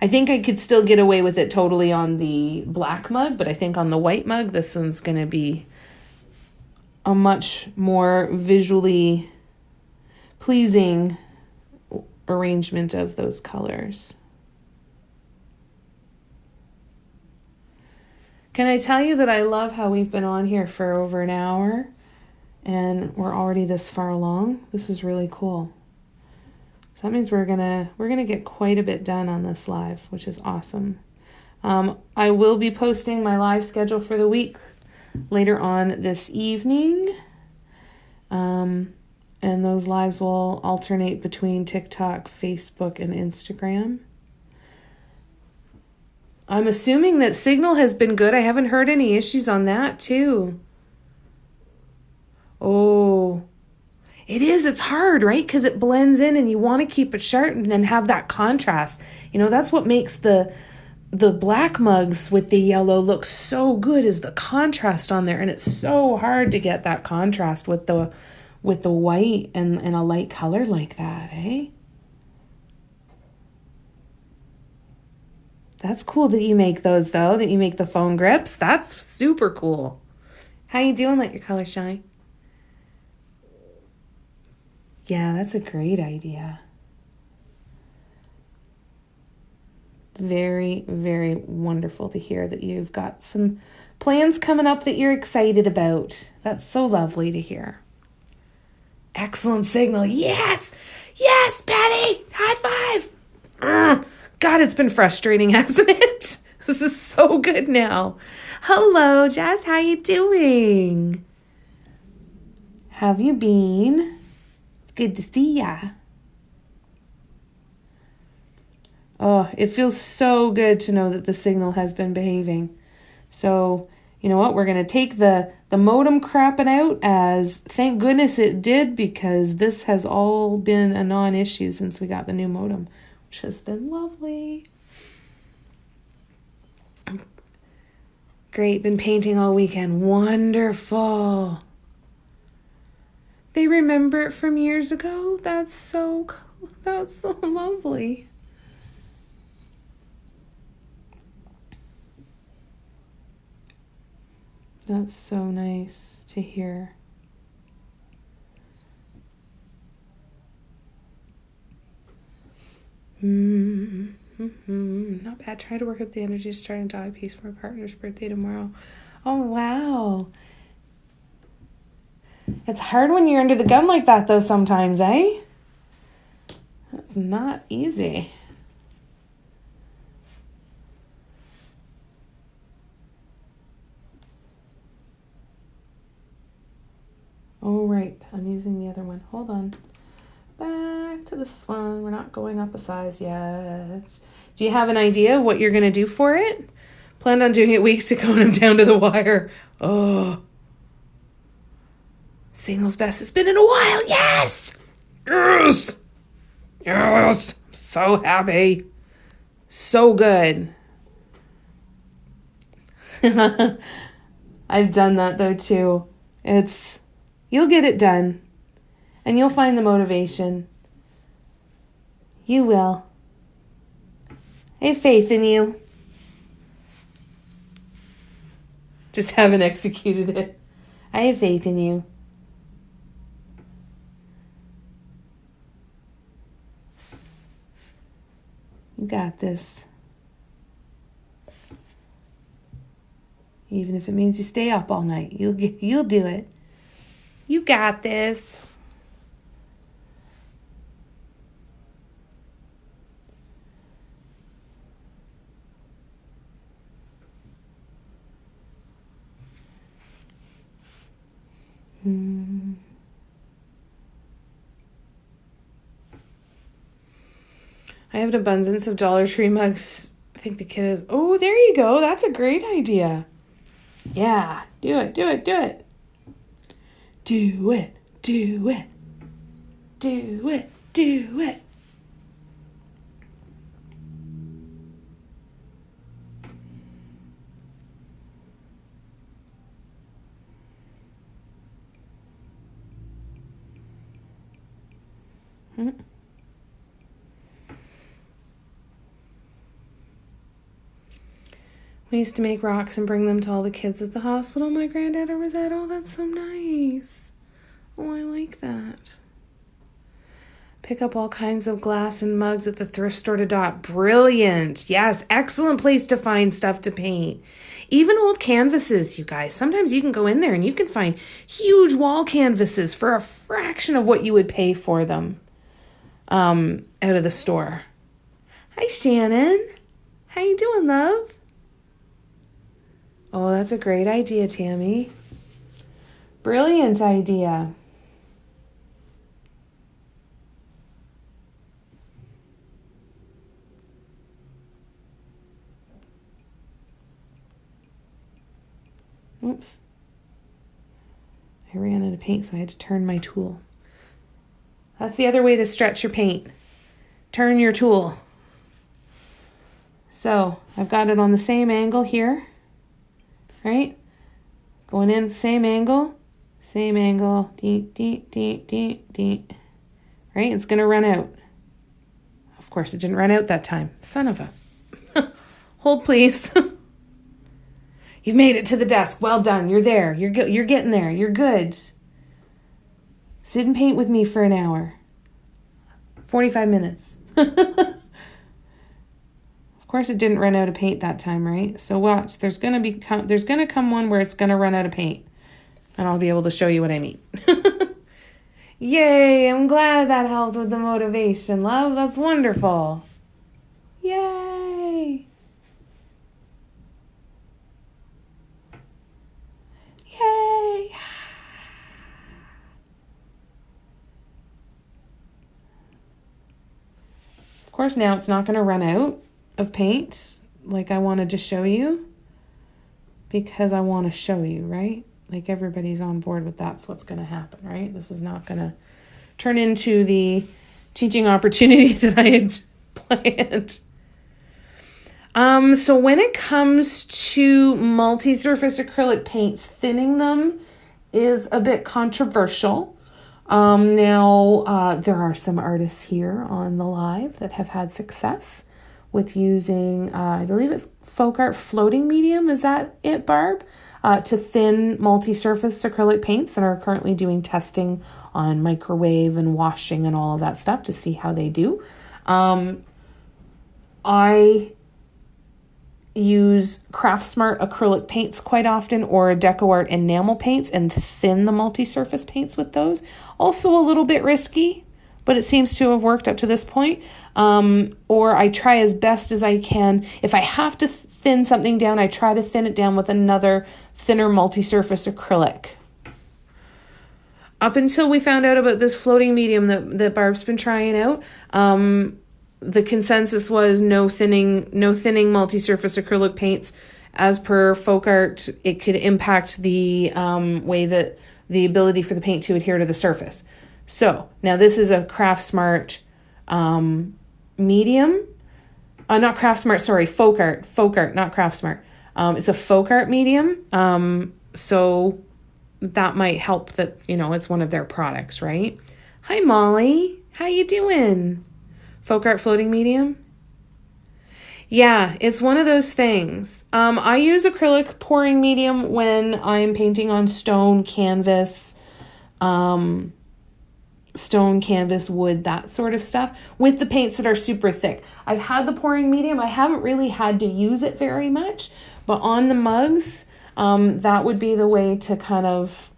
I think I could still get away with it totally on the black mug, but I think on the white mug, this one's going to be a much more visually pleasing arrangement of those colors. Can I tell you that I love how we've been on here for over an hour and we're already this far along? This is really cool. So that means we're gonna get quite a bit done on this live, which is awesome. I will be posting my live schedule for the week later on this evening. And those lives will alternate between TikTok, Facebook, and Instagram. I'm assuming that signal has been good. I haven't heard any issues on that too. Oh, it is. It's hard, right? Because it blends in and you want to keep it sharp and then have that contrast. You know, that's what makes the black mugs with the yellow look so good, is the contrast on there. And it's so hard to get that contrast with the white and a light color like that, eh? That's cool that you make those, though, that you make the foam grips. That's super cool. How you doing? Let your color shine. Yeah, that's a great idea. Very, very wonderful to hear that you've got some plans coming up that you're excited about. That's so lovely to hear. Excellent signal. Yes! Yes, Betty! High five! God, it's been frustrating, hasn't it? This is so good now. Hello, Jess. How you doing? Have you been? Good to see ya. Oh, it feels so good to know that the signal has been behaving. So, you know what? We're going to take the modem crapping out as thank goodness it did, because this has all been a non-issue since we got the new modem, which has been lovely. Great. Been painting all weekend. Wonderful. They remember it from years ago. That's so cool. That's so lovely. That's so nice to hear. Not bad. Try to work up the energy to start and dye piece for my partner's birthday tomorrow. Oh, wow. It's hard when you're under the gun like that, though, sometimes, eh? That's not easy. Oh, right. I'm using the other one. Hold on. Back to this one. We're not going up a size yet. Do you have an idea of what you're going to do for it? Planned on doing it weeks ago and I'm down to the wire. Oh. Signal's best it's been in a while. Yes! Yes! Yes! I'm so happy. So good. I've done that though too. You'll get it done. And you'll find the motivation. You will. I have faith in you. Just haven't executed it. I have faith in you. You got this. Even if it means you stay up all night, you'll do it. You got this. I have an abundance of Dollar Tree mugs. I think the kid is... Oh, there you go. That's a great idea. Yeah. Do it, do it, do it. Do it, do it. Do it, do it. We used to make rocks and bring them to all the kids at the hospital my granddad was at. Oh, that's so nice. Oh, I like that. Pick up all kinds of glass and mugs at the thrift store to dot. Brilliant. Yes, excellent place to find stuff to paint. Even old canvases, you guys. Sometimes you can go in there and you can find huge wall canvases for a fraction of what you would pay for them out of the store. Hi, Shannon. How you doing, love? Oh, that's a great idea, Tammy. Brilliant idea. Oops. I ran out of paint, so I had to turn my tool. That's the other way to stretch your paint. Turn your tool. So, I've got it on the same angle here. Right? Going in, same angle, dee, dee, dee, dee, dee. Right? It's going to run out. Of course, it didn't run out that time. Son of a... Hold, please. You've made it to the desk. Well done. You're there. You're getting there. You're good. Sit and paint with me for an hour. 45 minutes. Of course, it didn't run out of paint that time, right? So watch. There's gonna come one where it's gonna run out of paint, and I'll be able to show you what I mean. Yay! I'm glad that helped with the motivation, love. That's wonderful. Yay! Yay! Of course, now it's not gonna run out of paint like I wanted to show you, because I want to show you, right? Like everybody's on board with that's what's going to happen, right? This is not going to turn into the teaching opportunity that I had planned. So when it comes to multi-surface acrylic paints, thinning them is a bit controversial. Now there are some artists here on the live that have had success with using, I believe it's Folk Art floating medium, is that it, Barb? To thin multi-surface acrylic paints, and are currently doing testing on microwave and washing and all of that stuff to see how they do. I use Craftsmart acrylic paints quite often, or DecoArt enamel paints, and thin the multi-surface paints with those. Also a little bit risky, but it seems to have worked up to this point. Or I try as best as I can. If I have to thin something down, I try to thin it down with another thinner multi-surface acrylic. Up until we found out about this floating medium that Barb's been trying out, the consensus was no thinning multi-surface acrylic paints. As per Folk Art, it could impact the way that the ability for the paint to adhere to the surface. So now this is a Craftsmart medium. Not Craftsmart, sorry, Folk Art, not Craftsmart. It's a Folk Art medium. So that might help that, it's one of their products, right? Hi, Molly. How you doing? Folk Art floating medium? Yeah, it's one of those things. I use acrylic pouring medium when I'm painting on stone canvas, wood, that sort of stuff, with the paints that are super thick. I've had the pouring medium. I haven't really had to use it very much, but on the mugs, that would be the way to kind of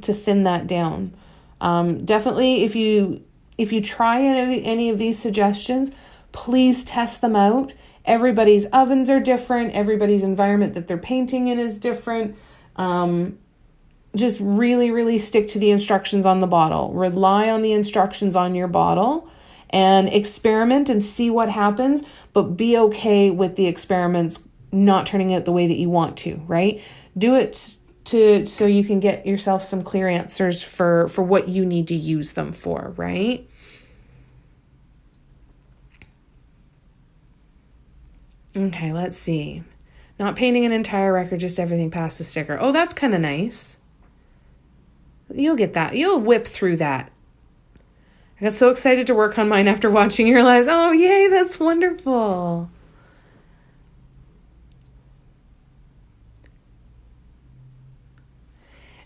to thin that down. Definitely, if you try any of these suggestions, please test them out. Everybody's ovens are different. Everybody's environment that they're painting in is different. Just really, really stick to the instructions on the bottle. Rely on the instructions on your bottle and experiment and see what happens, but be okay with the experiments not turning out the way that you want to, right? Do it so you can get yourself some clear answers for what you need to use them for, right? Okay, let's see. Not painting an entire record, just everything past the sticker. Oh, that's kind of nice. You'll get that. You'll whip through that. I got so excited to work on mine after watching your lives. Oh, yay, that's wonderful.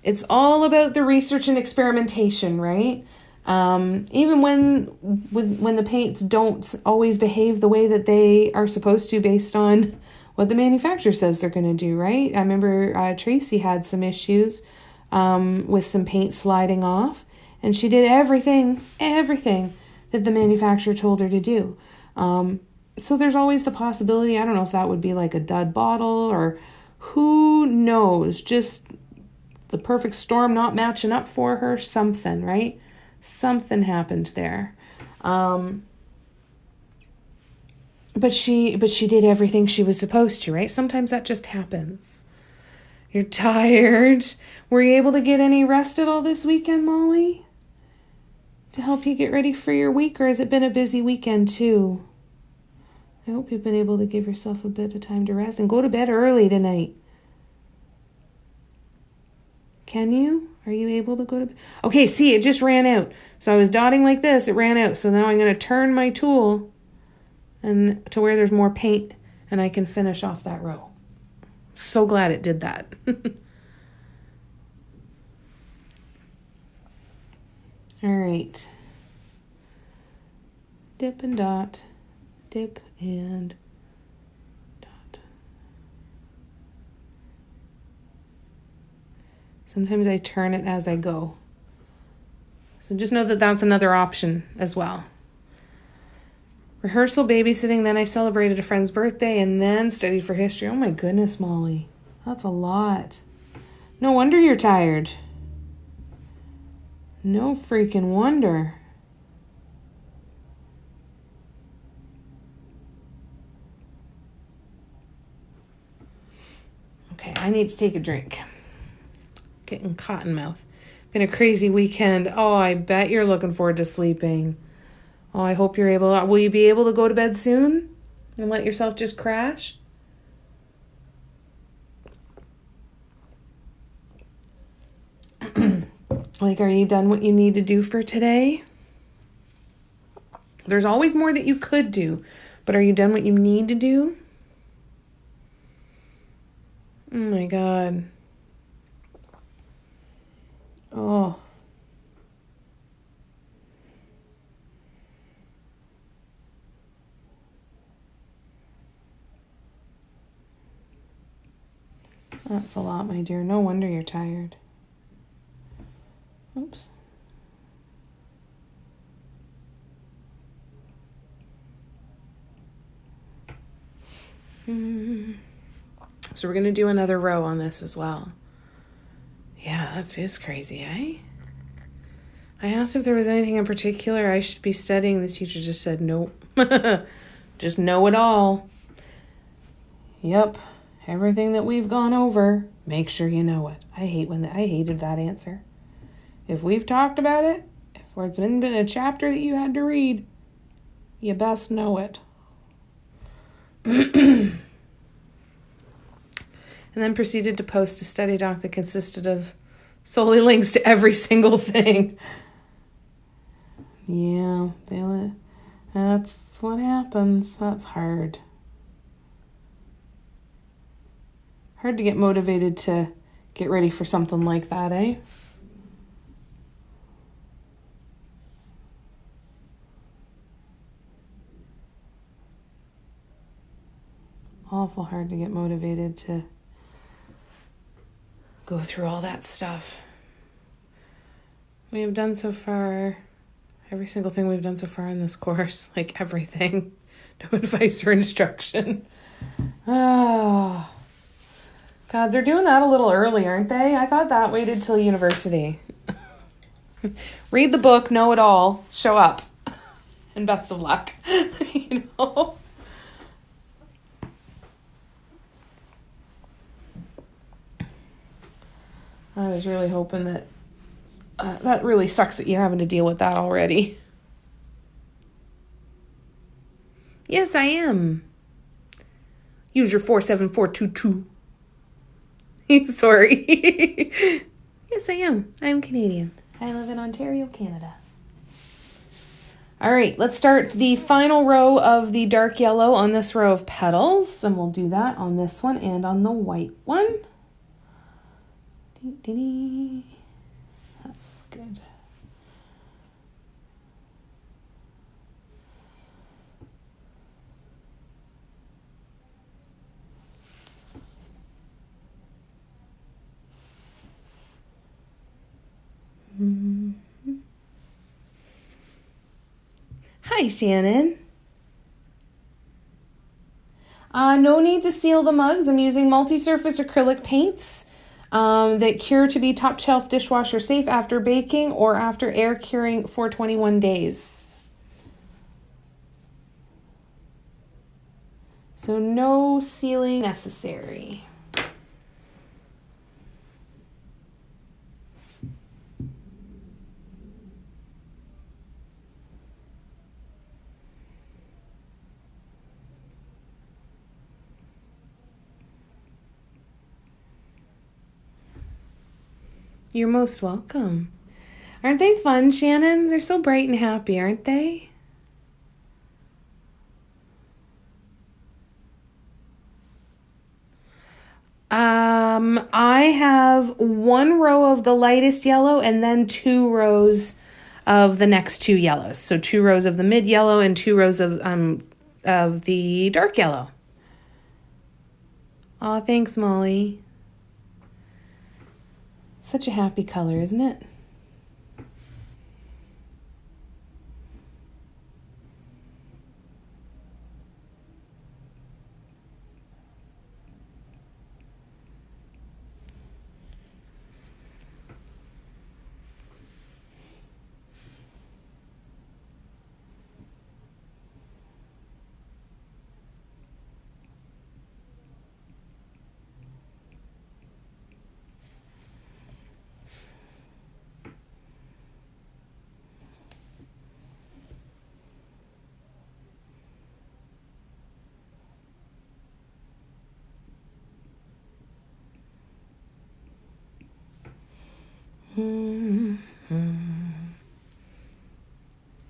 It's all about the research and experimentation, right? Even when the paints don't always behave the way that they are supposed to based on what the manufacturer says they're going to do, right? I remember Tracy had some issues with some paint sliding off, and she did everything that the manufacturer told her to do. So there's always the possibility, I don't know if that would be like a dud bottle or who knows, just the perfect storm not matching up for her, something, right? Something happened there. But she did everything she was supposed to, right? Sometimes that just happens. You're tired. Were you able to get any rest at all this weekend, Molly? To help you get ready for your week, or has it been a busy weekend too? I hope you've been able to give yourself a bit of time to rest and go to bed early tonight. Can you? Are you able to go to bed? Okay, see, it just ran out. So I was dotting like this, it ran out. So now I'm going to turn my tool and to where there's more paint and I can finish off that row. So glad it did that. All right. Dip and dot. Dip and dot. Sometimes I turn it as I go. So just know that that's another option as well. Rehearsal, babysitting, then I celebrated a friend's birthday and then studied for history. Oh my goodness, Molly. That's a lot. No wonder you're tired. No freaking wonder. Okay, I need to take a drink. Getting cotton mouth. Been a crazy weekend. Oh, I bet you're looking forward to sleeping. Oh, I hope you're able. Will you be able to go to bed soon and let yourself just crash? Like, are you done what you need to do for today? There's always more that you could do, but are you done what you need to do? Oh my God. Oh. That's a lot, my dear. No wonder you're tired. Oops. So we're going to do another row on this as well. Yeah, that's just crazy, eh? I asked if there was anything in particular I should be studying. The teacher just said, nope. Just know it all. Yep. Everything that we've gone over, make sure you know it. I hated that answer. If we've talked about it, if it's been a chapter that you had to read, you best know it. And then proceeded to post a study doc that consisted of solely links to every single thing. Yeah, that's what happens. That's hard. Hard to get motivated to get ready for something like that, eh? Awful hard to get motivated to go through all that stuff. We have done so far, every single thing we've done so far in this course, like everything. No advice or instruction. Oh, God, they're doing that a little early, aren't they? I thought that waited till university. Read the book, know it all, show up, and best of luck. You know? I was really hoping that that really sucks that you're having to deal with that already. Yes, I am. Use your 47422. Sorry. Yes, I am. I'm Canadian. I live in Ontario, Canada. All right, let's start the final row of the dark yellow on this row of petals, and we'll do that on this one and on the white one. That's good. Mm-hmm. Hi, Shannon. No need to seal the mugs. I'm using multi-surface acrylic paints that cure to be top shelf dishwasher safe after baking or after air curing for 21 days. So no sealing necessary. You're most welcome. Aren't they fun, Shannon? They're so bright and happy, aren't they? I have one row of the lightest yellow and then 2 rows of the next 2 yellows. So 2 rows of the mid yellow and 2 rows of the dark yellow. Aw, thanks, Molly. Such a happy color, isn't it?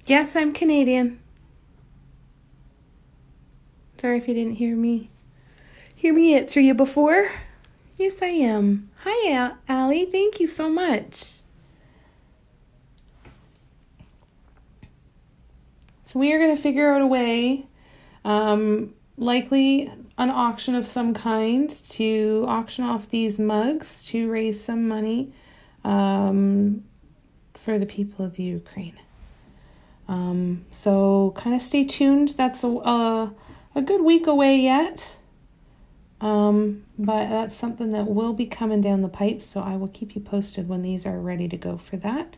Yes, I'm Canadian. Sorry if you didn't hear me answer you before. Yes, I am. Hi, Allie. Thank you so much. So we are going to figure out a way, likely an auction of some kind, to auction off these mugs to raise some money for the people of the Ukraine. So kind of stay tuned. That's a good week away yet. But that's something that will be coming down the pipe, so I will keep you posted when these are ready to go for that.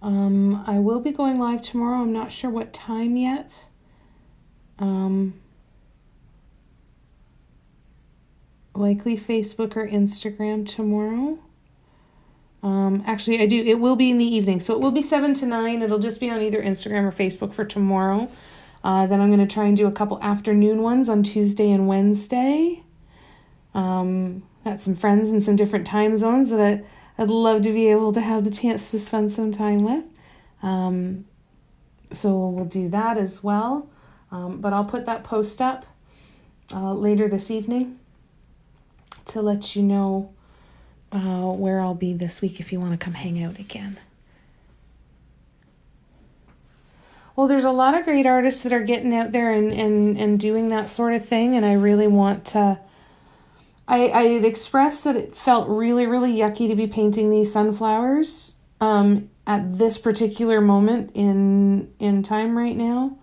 I will be going live tomorrow. I'm not sure what time yet. Likely Facebook or Instagram tomorrow. Actually, I do. It will be in the evening, so it will be 7 to 9. It'll just be on either Instagram or Facebook for tomorrow. Then I'm going to try and do a couple afternoon ones on Tuesday and Wednesday. Got some friends in some different time zones that I'd love to be able to have the chance to spend some time with. So we'll do that as well. But I'll put that post up later this evening to let you know where I'll be this week if you want to come hang out again. Well, there's a lot of great artists that are getting out there and doing that sort of thing, and I really want to... I had expressed that it felt really, really yucky to be painting these sunflowers at this particular moment in time right now.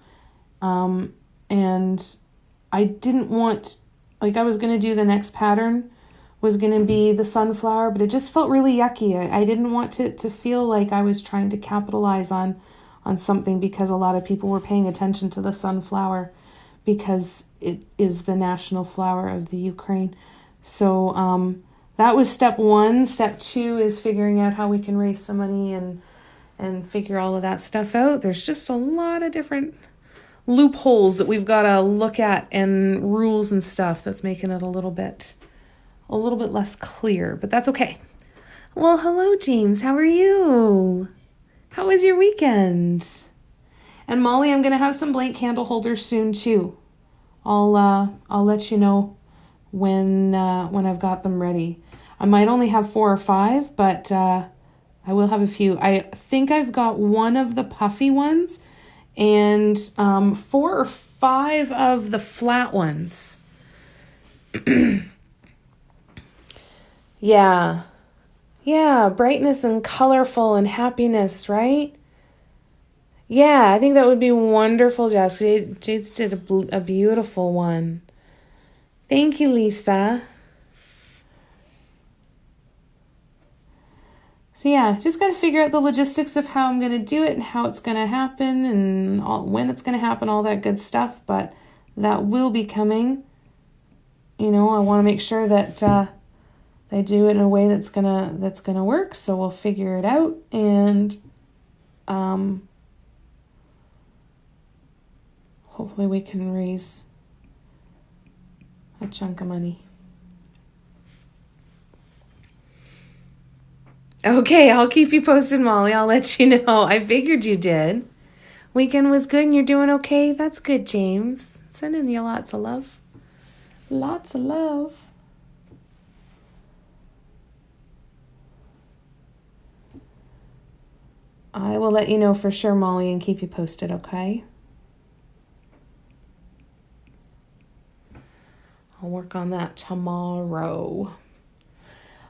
And I didn't want... Like, I was going to do the next pattern was going to be the sunflower, but it just felt really yucky. I didn't want it to feel like I was trying to capitalize on something because a lot of people were paying attention to the sunflower because it is the national flower of the Ukraine. So that was step one. Step two is figuring out how we can raise some money and figure all of that stuff out. There's just a lot of different loopholes that we've got to look at and rules and stuff that's making it a little bit less clear, but that's okay. Well, hello, James. How are you? How was your weekend? And Molly, I'm going to have some blank candle holders soon too. I'll let you know when I've got them ready. I might only have 4 or 5, but I will have a few. I think I've got one of the puffy ones and 4 or 5 of the flat ones. Yeah, brightness and colorful and happiness, right? Yeah, I think that would be wonderful, Jess. Jade's did a beautiful one. Thank you, Lisa. So yeah, just got to figure out the logistics of how I'm going to do it and how it's going to happen and when it's going to happen, all that good stuff. But that will be coming. You know, I want to make sure that I do it in a way that's gonna work. So we'll figure it out and hopefully we can raise a chunk of money. Okay, I'll keep you posted, Molly. I'll let you know. I figured you did. Weekend was good and you're doing okay? That's good, James. Sending you lots of love. Lots of love. I will let you know for sure, Molly, and keep you posted, okay? I'll work on that tomorrow.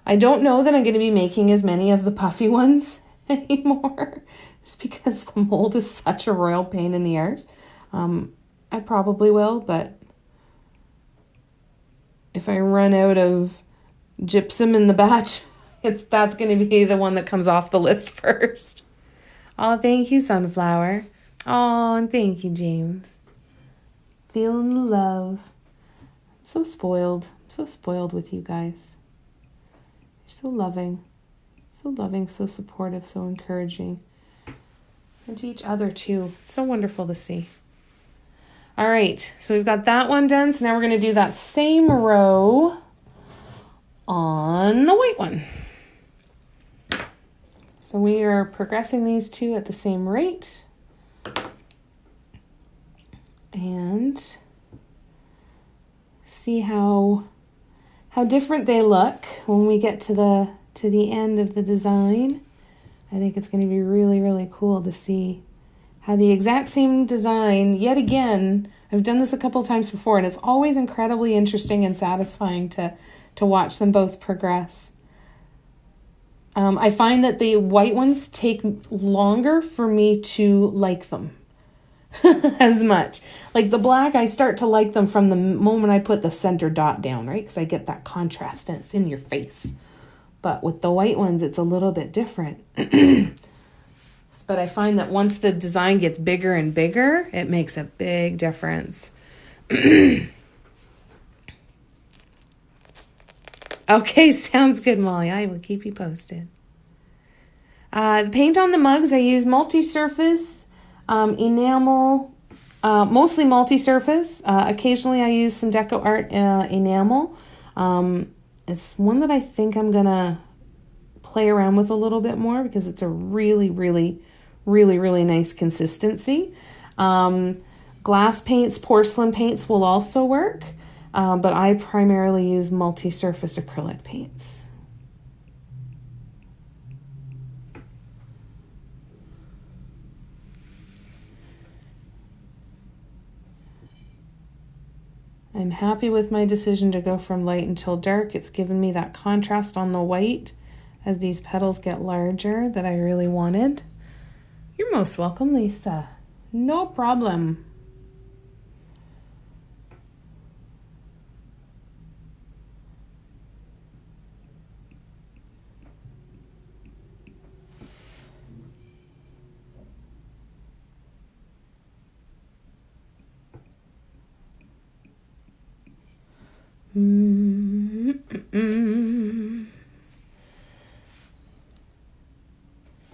I don't know that I'm going to be making as many of the puffy ones anymore, just because the mold is such a royal pain in the arse. I probably will, but if I run out of gypsum in the batch, that's going to be the one that comes off the list first. Oh, thank you, Sunflower. Oh, and thank you, James. Feeling the love. I'm so spoiled. I'm so spoiled with you guys. You're so loving, so supportive, so encouraging. And to each other, too. So wonderful to see. All right, so we've got that one done. So now we're going to do that same row on the white one. So we are progressing these two at the same rate. And see how different they look when we get to the end of the design. I think it's going to be really, really cool to see how the exact same design, yet again, I've done this a couple times before, and it's always incredibly interesting and satisfying to watch them both progress. I find that the white ones take longer for me to like them as much. Like the black, I start to like them from the moment I put the center dot down, right? Because I get that contrast and it's in your face. But with the white ones, it's a little bit different. But I find that once the design gets bigger and bigger, it makes a big difference. Okay, sounds good, Molly. I will keep you posted. The paint on the mugs, I use multi-surface, enamel, mostly multi-surface. Occasionally I use some Deco Art enamel. It's one that I think I'm going to play around with a little bit more because it's a really, really, really, really nice consistency. Glass paints, porcelain paints will also work. But I primarily use multi-surface acrylic paints. I'm happy with my decision to go from light until dark. It's given me that contrast on the white as these petals get larger that I really wanted. You're most welcome, Lisa. No problem.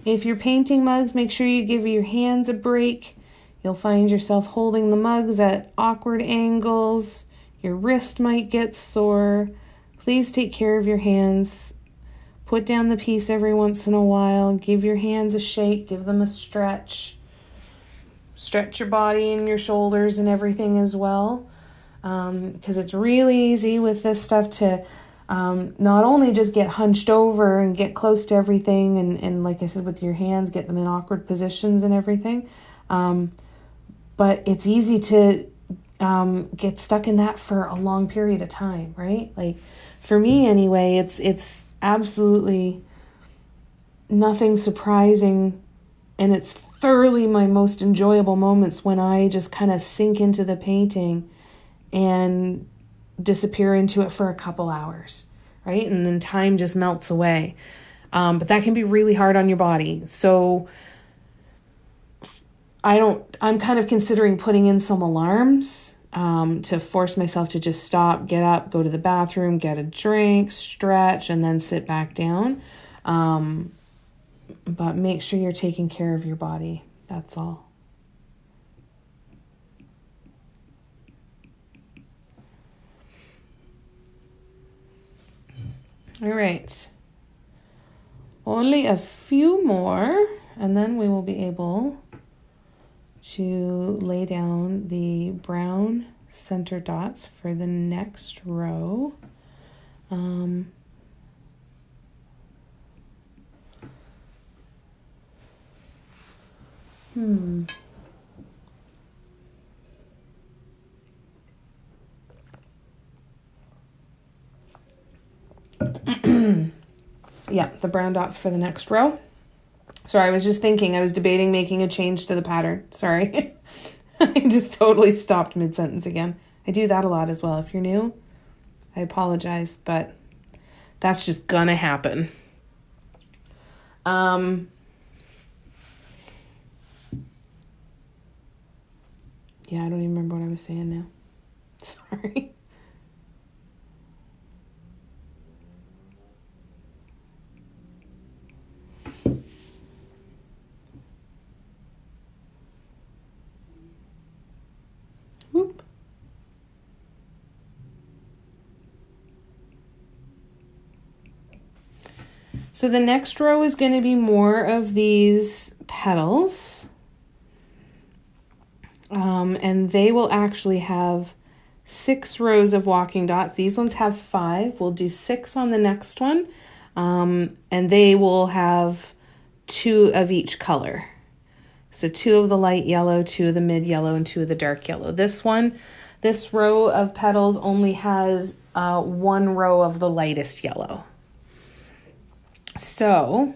If you're painting mugs, make sure you give your hands a break. You'll find yourself holding the mugs at awkward angles. Your wrist might get sore. Please take care of your hands. Put down the piece every once in a while. Give your hands a shake. Give them a stretch. Stretch your body and your shoulders and everything as well. Because it's really easy with this stuff to not only just get hunched over and get close to everything and like I said with your hands, get them in awkward positions and everything. But it's easy to get stuck in that for a long period of time, right? Like for me anyway, it's absolutely nothing surprising, and it's thoroughly my most enjoyable moments when I just kind of sink into the painting and disappear into it for a couple hours, right? And then time just melts away. But that can be really hard on your body. So I'm kind of considering putting in some alarms to force myself to just stop, get up, go to the bathroom, get a drink, stretch, and then sit back down. But make sure you're taking care of your body. That's all. All right, only a few more, and then we will be able to lay down the brown center dots for the next row. Yeah, the brown dots for the next row. Sorry, I was just thinking, I was debating making a change to the pattern. Sorry. I just totally stopped mid-sentence again. I do that a lot as well. If you're new, I apologize, but that's just gonna happen. Yeah, I don't even remember what I was saying now. Sorry. Whoop. So the next row is going to be more of these petals. And they will actually have 6 rows of walking dots. These ones have 5. We'll do 6 on the next one. And they will have 2 of each color. So 2 of the light yellow, 2 of the mid yellow, and 2 of the dark yellow. This row of petals only has 1 row of the lightest yellow. So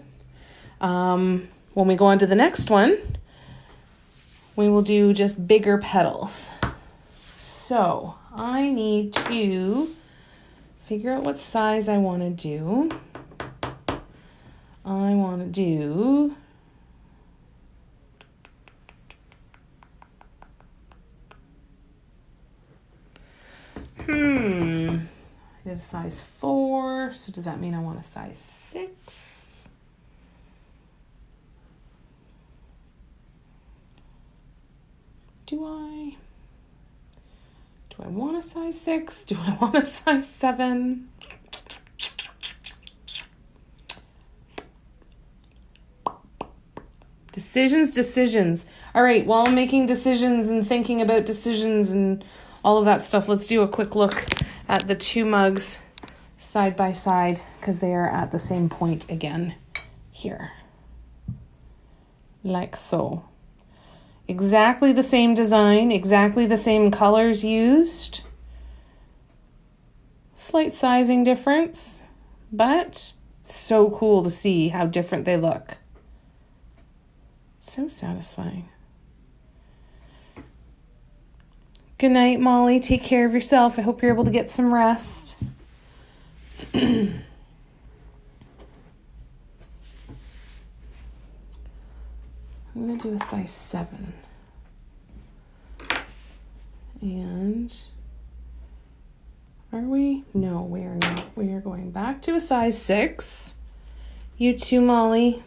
when we go on to the next one, we will do just bigger petals. So I need to figure out what size I want to do. I want to do I did a size 4, so does that mean I want a size 6? Do I want a size 6? Do I want a size 7? Decisions. All right, while I'm making decisions and thinking about decisions and all of that stuff, let's do a quick look at the 2 mugs side by side because they are at the same point again here. Like so. Exactly the same design, exactly the same colors used. Slight sizing difference, but so cool to see how different they look. So satisfying. Good night, Molly. Take care of yourself. I hope you're able to get some rest. I'm going to do a size 7. And are we? No, we are not. We are going back to a size 6. You too, Molly.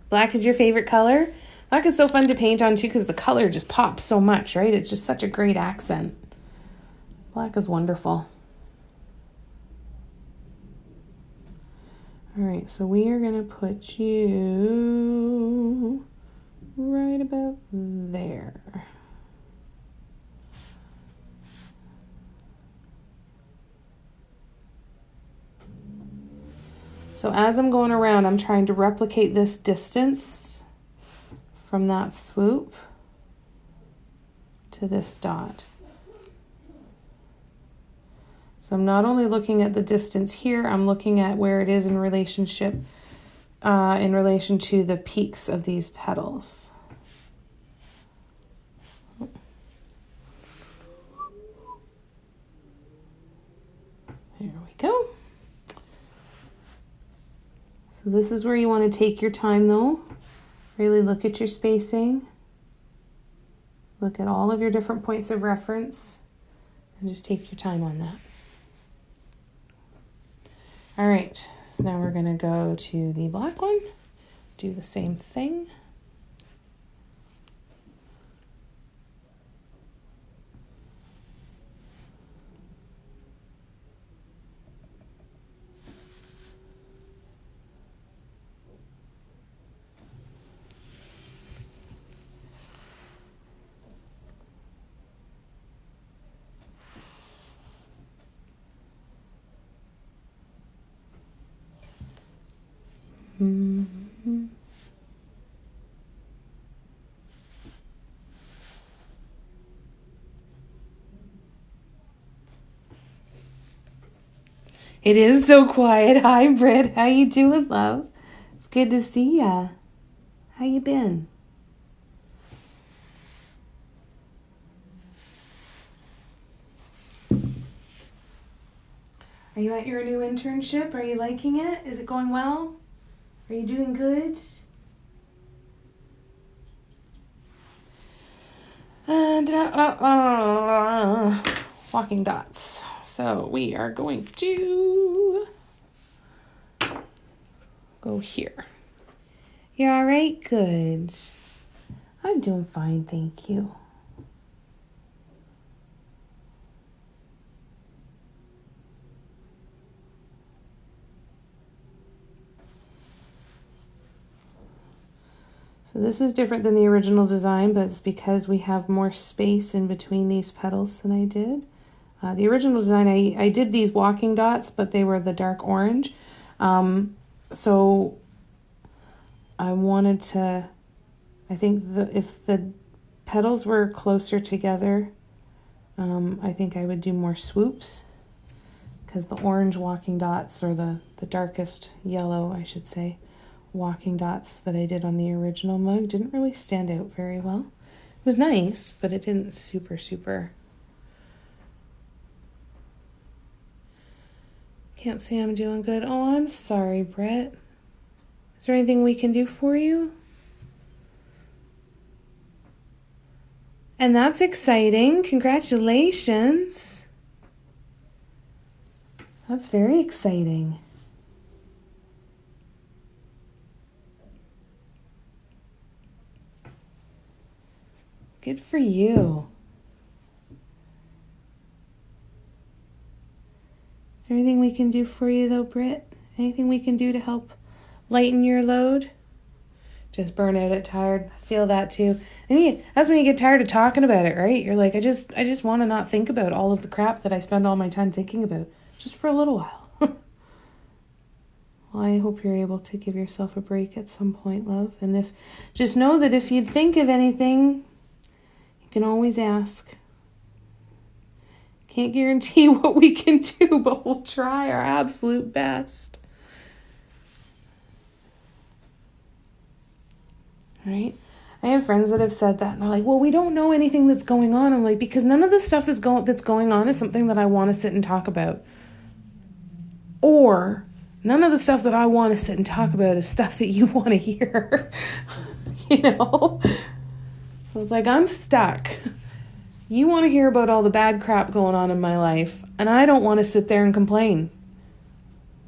Black is your favorite color? Black is so fun to paint on too because the color just pops so much, right? It's just such a great accent. Black is wonderful. All right, so we are going to put you right about there. So as I'm going around, I'm trying to replicate this distance from that swoop to this dot. So I'm not only looking at the distance here, I'm looking at where it is in relation to the peaks of these petals. There we go. So this is where you want to take your time though. Really look at your spacing. Look at all of your different points of reference and just take your time on that. All right, so now we're going to go to the black one, do the same thing. Mm-hmm. It is so quiet. Hi, Britt. How you doing, love? It's good to see ya. How you been? Are you at your new internship? Are you liking it? Is it going well? Are you doing good? And walking dots. So we are going to go here. You all right? Good. I'm doing fine, thank you. So this is different than the original design, but it's because we have more space in between these petals than I did. The original design, I did these walking dots, but they were the dark orange. So I wanted to, I think if the petals were closer together, I think I would do more swoops because the orange walking dots, or the darkest yellow, I should say, walking dots that I did on the original mug didn't really stand out very well. It was nice, but it didn't super. Can't say I'm doing good. Oh, I'm sorry, Brett. Is there anything we can do for you? And that's exciting. Congratulations. That's very exciting. Good for you. Is there anything we can do for you though, Britt? Anything we can do to help lighten your load? Just burn out at tired. I feel that too. And that's when you get tired of talking about it, right? You're like, I just want to not think about all of the crap that I spend all my time thinking about, just for a little while. Well, I hope you're able to give yourself a break at some point, love. And just know that if you think of anything, you can always ask. Can't guarantee what we can do, but we'll try our absolute best. Right? I have friends that have said that, and they're like, well, we don't know anything that's going on. I'm like, because none of the stuff that's going on is something that I want to sit and talk about. Or none of the stuff that I want to sit and talk about is stuff that you want to hear. You know? So it's like, I'm stuck. You want to hear about all the bad crap going on in my life, and I don't want to sit there and complain.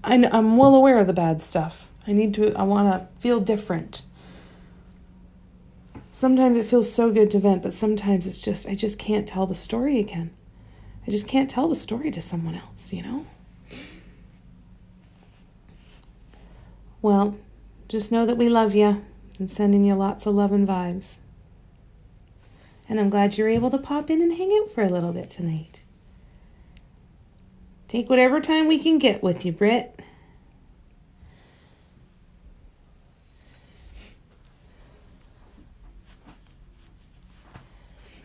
I'm well aware of the bad stuff. I want to feel different. Sometimes it feels so good to vent, but sometimes it's just, I just can't tell the story again. I just can't tell the story to someone else, you know? Well, just know that we love you and sending you lots of love and vibes. And I'm glad you're able to pop in and hang out for a little bit tonight. Take whatever time we can get with you, Britt.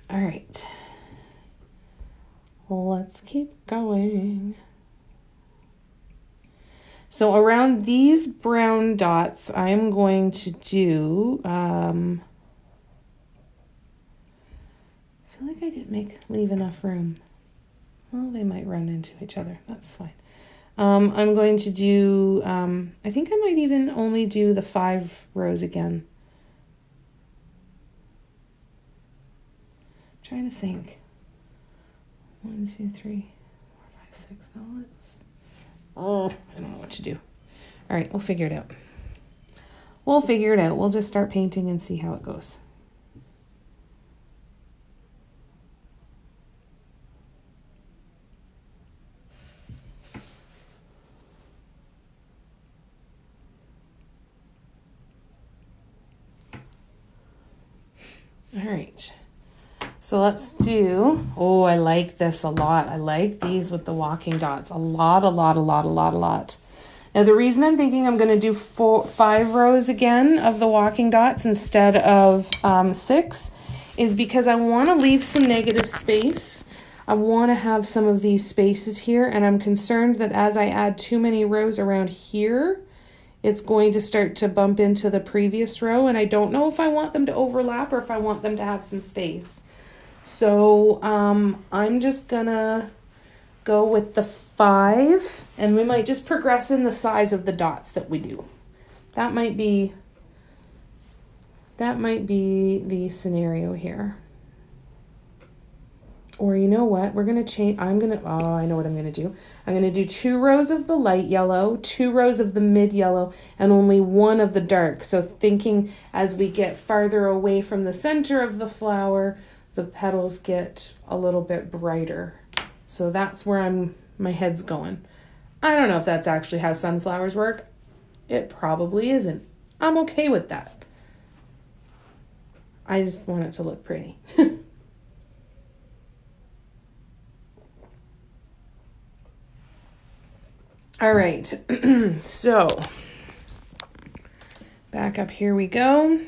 All right. Let's keep going. So around these brown dots, I'm going to do, I feel like I didn't leave enough room. Well, they might run into each other. That's fine. I'm going to do, I think I might even only do the 5 rows again. I'm trying to think. 1, 2, 3, 4, 5, 6. No, I don't know what to do. All right, we'll figure it out. We'll just start painting and see how it goes. All right. So let's do, I like this a lot. I like these with the walking dots. A lot. Now the reason I'm thinking I'm going to do 5 rows again of the walking dots instead of 6 is because I want to leave some negative space. I want to have some of these spaces here, and I'm concerned that as I add too many rows around here, it's going to start to bump into the previous row, and I don't know if I want them to overlap or if I want them to have some space. So I'm just gonna go with the 5, and we might just progress in the size of the dots that we do. That might be the scenario here. Or you know what? We're gonna change. I know what I'm gonna do. I'm gonna do 2 rows of the light yellow, 2 rows of the mid yellow, and only 1 of the dark. So thinking as we get farther away from the center of the flower, the petals get a little bit brighter. So that's where my head's going. I don't know if that's actually how sunflowers work. It probably isn't. I'm okay with that. I just want it to look pretty. All right. So back up here we go.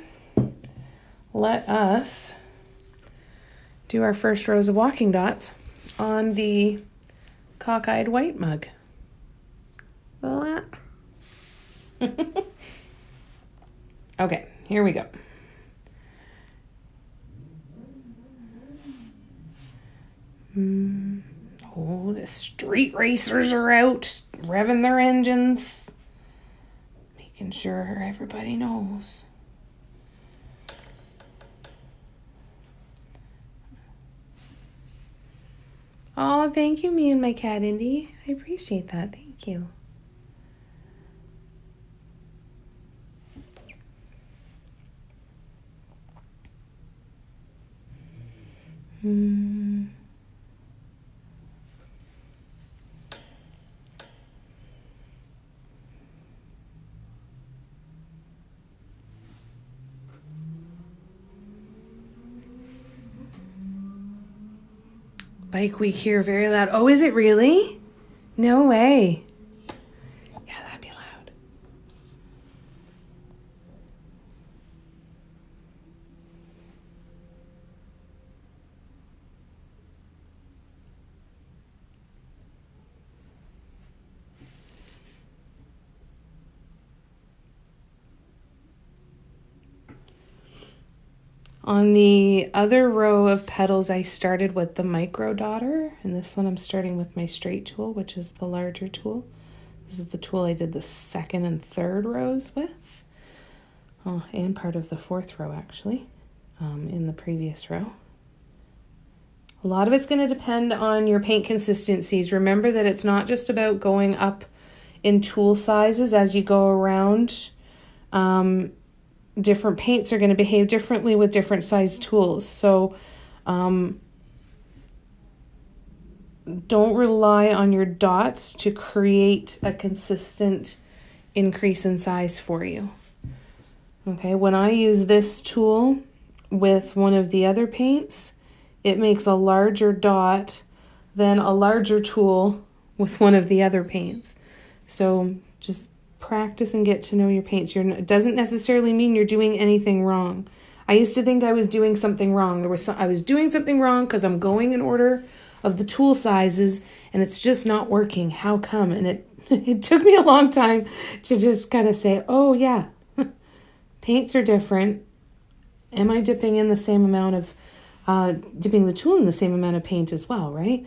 Let us do our first rows of walking dots on the cockeyed white mug. Okay, here we go. Oh, the street racers are out, revving their engines, making sure everybody knows. Oh, thank you, me and my cat, Indy. I appreciate that. Thank you. Bike week here, very loud. Oh, is it really? No way. Yeah, that'd be loud. On the other row of petals, I started with the micro dotter, and this one I'm starting with my straight tool, which is the larger tool. This is the tool I did the second and third rows with, and part of the fourth row actually, in the previous row. A lot of it's going to depend on your paint consistencies. Remember that it's not just about going up in tool sizes as you go around. Different paints are going to behave differently with different size tools. So don't rely on your dots to create a consistent increase in size for you. Okay, when I use this tool with one of the other paints, it makes a larger dot than a larger tool with one of the other paints. So just practice and get to know your paints. It doesn't necessarily mean you're doing anything wrong. I used to think I was doing something wrong. I was doing something wrong because I'm going in order of the tool sizes and it's just not working. How come? And it took me a long time to just kind of say, oh yeah, paints are different. Am I dipping in the same amount of dipping the tool in the same amount of paint as well, right?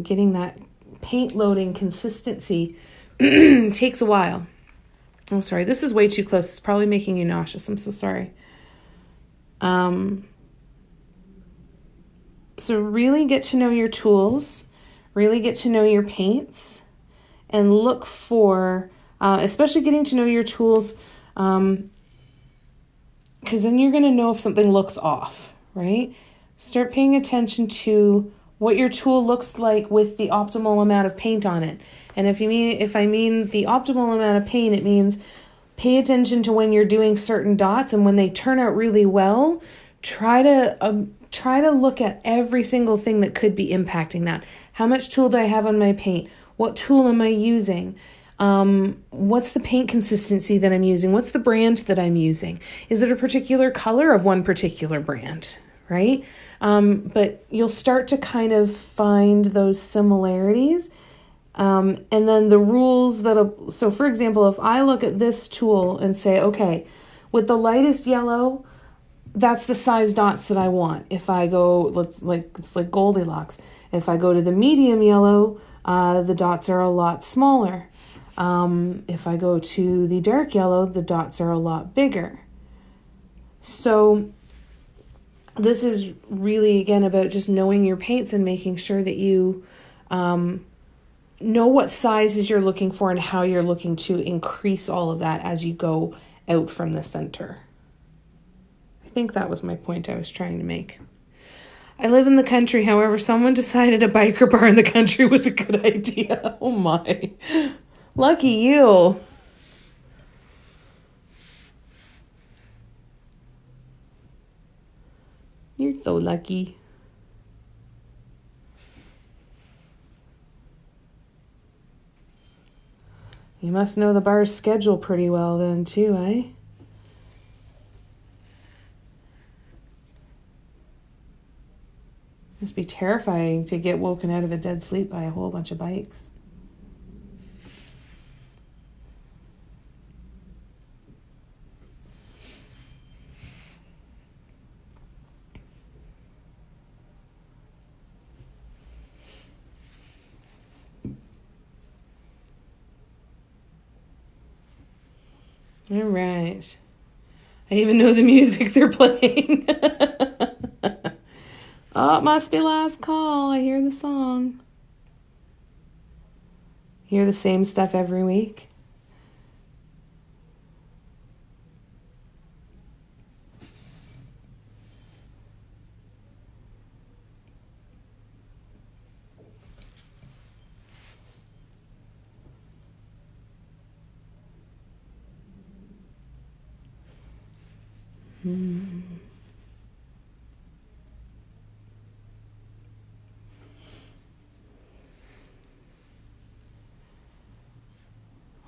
Getting that paint loading consistency takes a while. Oh, sorry, this is way too close. It's probably making you nauseous. I'm so sorry. So really get to know your tools, really get to know your paints, and look for, especially getting to know your tools, because then you're going to know if something looks off, right? Start paying attention to what your tool looks like with the optimal amount of paint on it. And if I mean the optimal amount of paint, it means pay attention to when you're doing certain dots, and when they turn out really well, try to look at every single thing that could be impacting that. How much tool do I have on my paint? What tool am I using? What's the paint consistency that I'm using? What's the brand that I'm using? Is it a particular color of one particular brand, right? But you'll start to kind of find those similarities. And then the rules so for example, if I look at this tool and say, okay, with the lightest yellow, that's the size dots that I want. If I go, it's like Goldilocks. If I go to the medium yellow, the dots are a lot smaller. If I go to the dark yellow, the dots are a lot bigger. So this is really, again, about just knowing your paints and making sure that you know what sizes you're looking for and how you're looking to increase all of that as you go out from the center. I think that was my point I was trying to make. I live in the country, however, someone decided a biker bar in the country was a good idea. Oh my. Lucky you. You're so lucky. You must know the bar's schedule pretty well then too, eh? Must be terrifying to get woken out of a dead sleep by a whole bunch of bikes. All right. I even know the music they're playing. Oh, it must be last call. I hear the song. Hear the same stuff every week.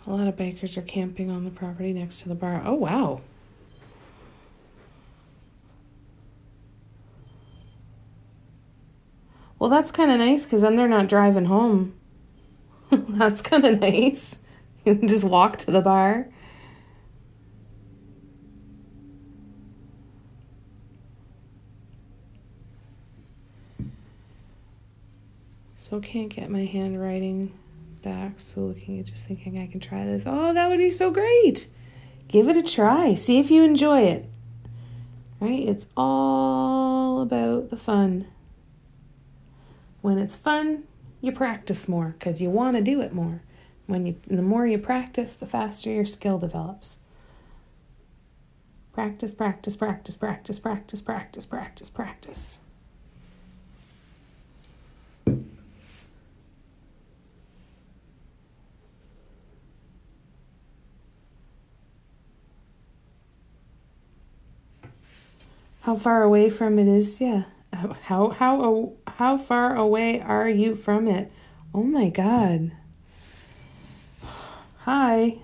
A lot of bikers are camping on the property next to the bar. Oh, wow. Well, that's kind of nice because then they're not driving home. That's kind of nice. You can just walk to the bar. So can't get my handwriting back. So looking at just thinking I can try this. Oh, that would be so great. Give it a try. See if you enjoy it. Right? It's all about the fun. When it's fun, you practice more because you want to do it more. The more you practice, the faster your skill develops. Practice, practice, practice, practice, practice, practice, practice, practice. How far away from it is? Yeah. How far away are you from it? Oh my God. Hi.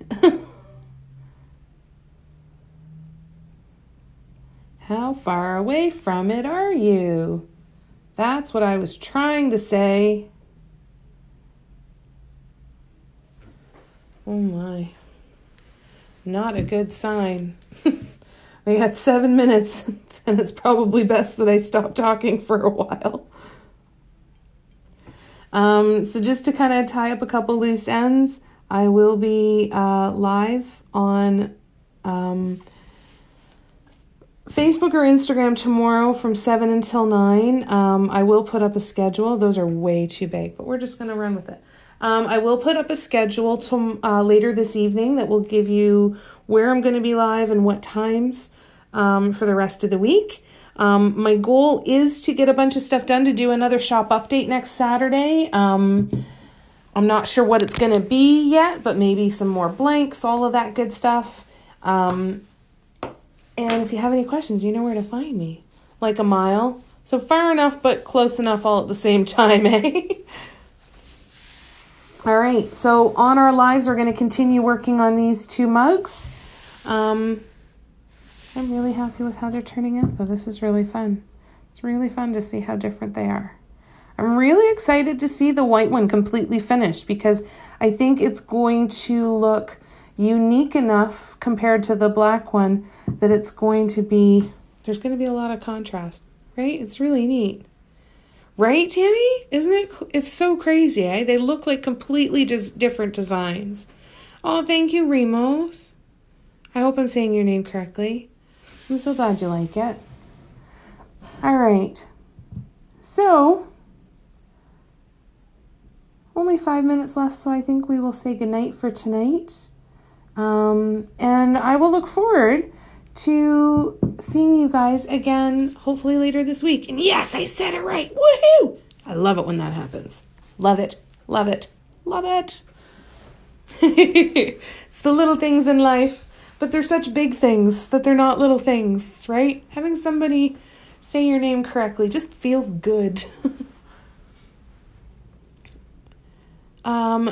How far away from it are you? That's what I was trying to say. Oh my. Not a good sign. I got 7 minutes, and it's probably best that I stop talking for a while. So just to kind of tie up a couple loose ends, I will be live on Facebook or Instagram tomorrow from 7 until 9. I will put up a schedule. Those are way too big, but we're just going to run with it. I will put up a schedule later this evening that will give you where I'm going to be live and what times for the rest of the week. My goal is to get a bunch of stuff done to do another shop update next Saturday. I'm not sure what it's going to be yet, but maybe some more blanks, all of that good stuff. And if you have any questions, you know where to find me. Like a mile. So far enough, but close enough all at the same time, eh? All right, so on our lives, we're going to continue working on these 2 mugs. I'm really happy with how they're turning out, though. This is really fun. It's really fun to see how different they are. I'm really excited to see the white one completely finished because I think it's going to look unique enough compared to the black one that it's going to be, there's going to be a lot of contrast, right? It's really neat. Right, Tammy? Isn't it? It's so crazy, eh? They look like completely different designs. Oh, thank you, Remos. I hope I'm saying your name correctly. I'm so glad you like it. All right. So, only 5 minutes left, so I think we will say goodnight for tonight. And I will look forward to seeing you guys again, hopefully later this week. And yes, I said it right. Woohoo! I love it when that happens. Love it. Love it. Love it. It's the little things in life, but they're such big things that they're not little things, right? Having somebody say your name correctly just feels good.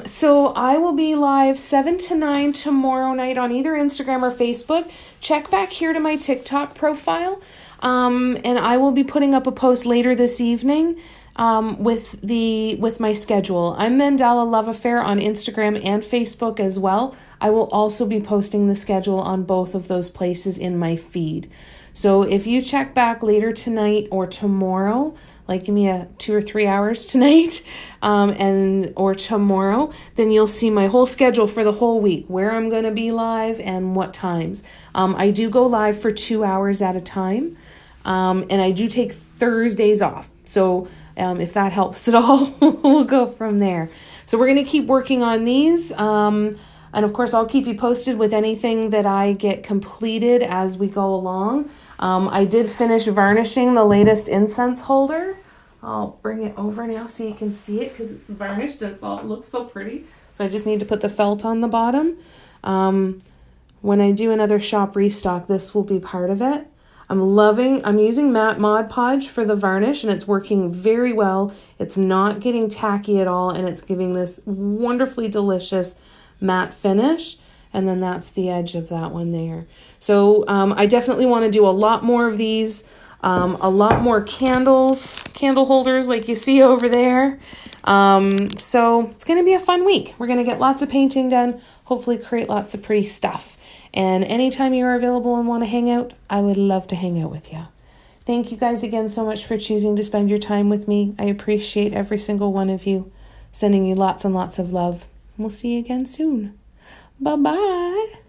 So I will be live 7 to 9 tomorrow night on either Instagram or Facebook. Check back here to my TikTok profile. And I will be putting up a post later this evening, with my schedule. I'm Mandala Love Affair on Instagram and Facebook as well. I will also be posting the schedule on both of those places in my feed. So if you check back later tonight or tomorrow, like give me a 2 or 3 hours tonight, or tomorrow, then you'll see my whole schedule for the whole week, where I'm going to be live and what times. I do go live for 2 hours at a time, and I do take Thursdays off. So if that helps at all, we'll go from there. So we're going to keep working on these. And of course, I'll keep you posted with anything that I get completed as we go along. I did finish varnishing the latest incense holder. I'll bring it over now so you can see it because it's varnished and it looks so pretty. So I just need to put the felt on the bottom. When I do another shop restock, this will be part of it. I'm using matte Mod Podge for the varnish and it's working very well. It's not getting tacky at all and it's giving this wonderfully delicious matte finish. And then that's the edge of that one there. So I definitely want to do a lot more of these, a lot more candle holders like you see over there. So it's going to be a fun week. We're going to get lots of painting done, hopefully create lots of pretty stuff. And anytime you're available and want to hang out, I would love to hang out with you. Thank you guys again so much for choosing to spend your time with me. I appreciate every single one of you. Sending you lots and lots of love. We'll see you again soon. Bye-bye.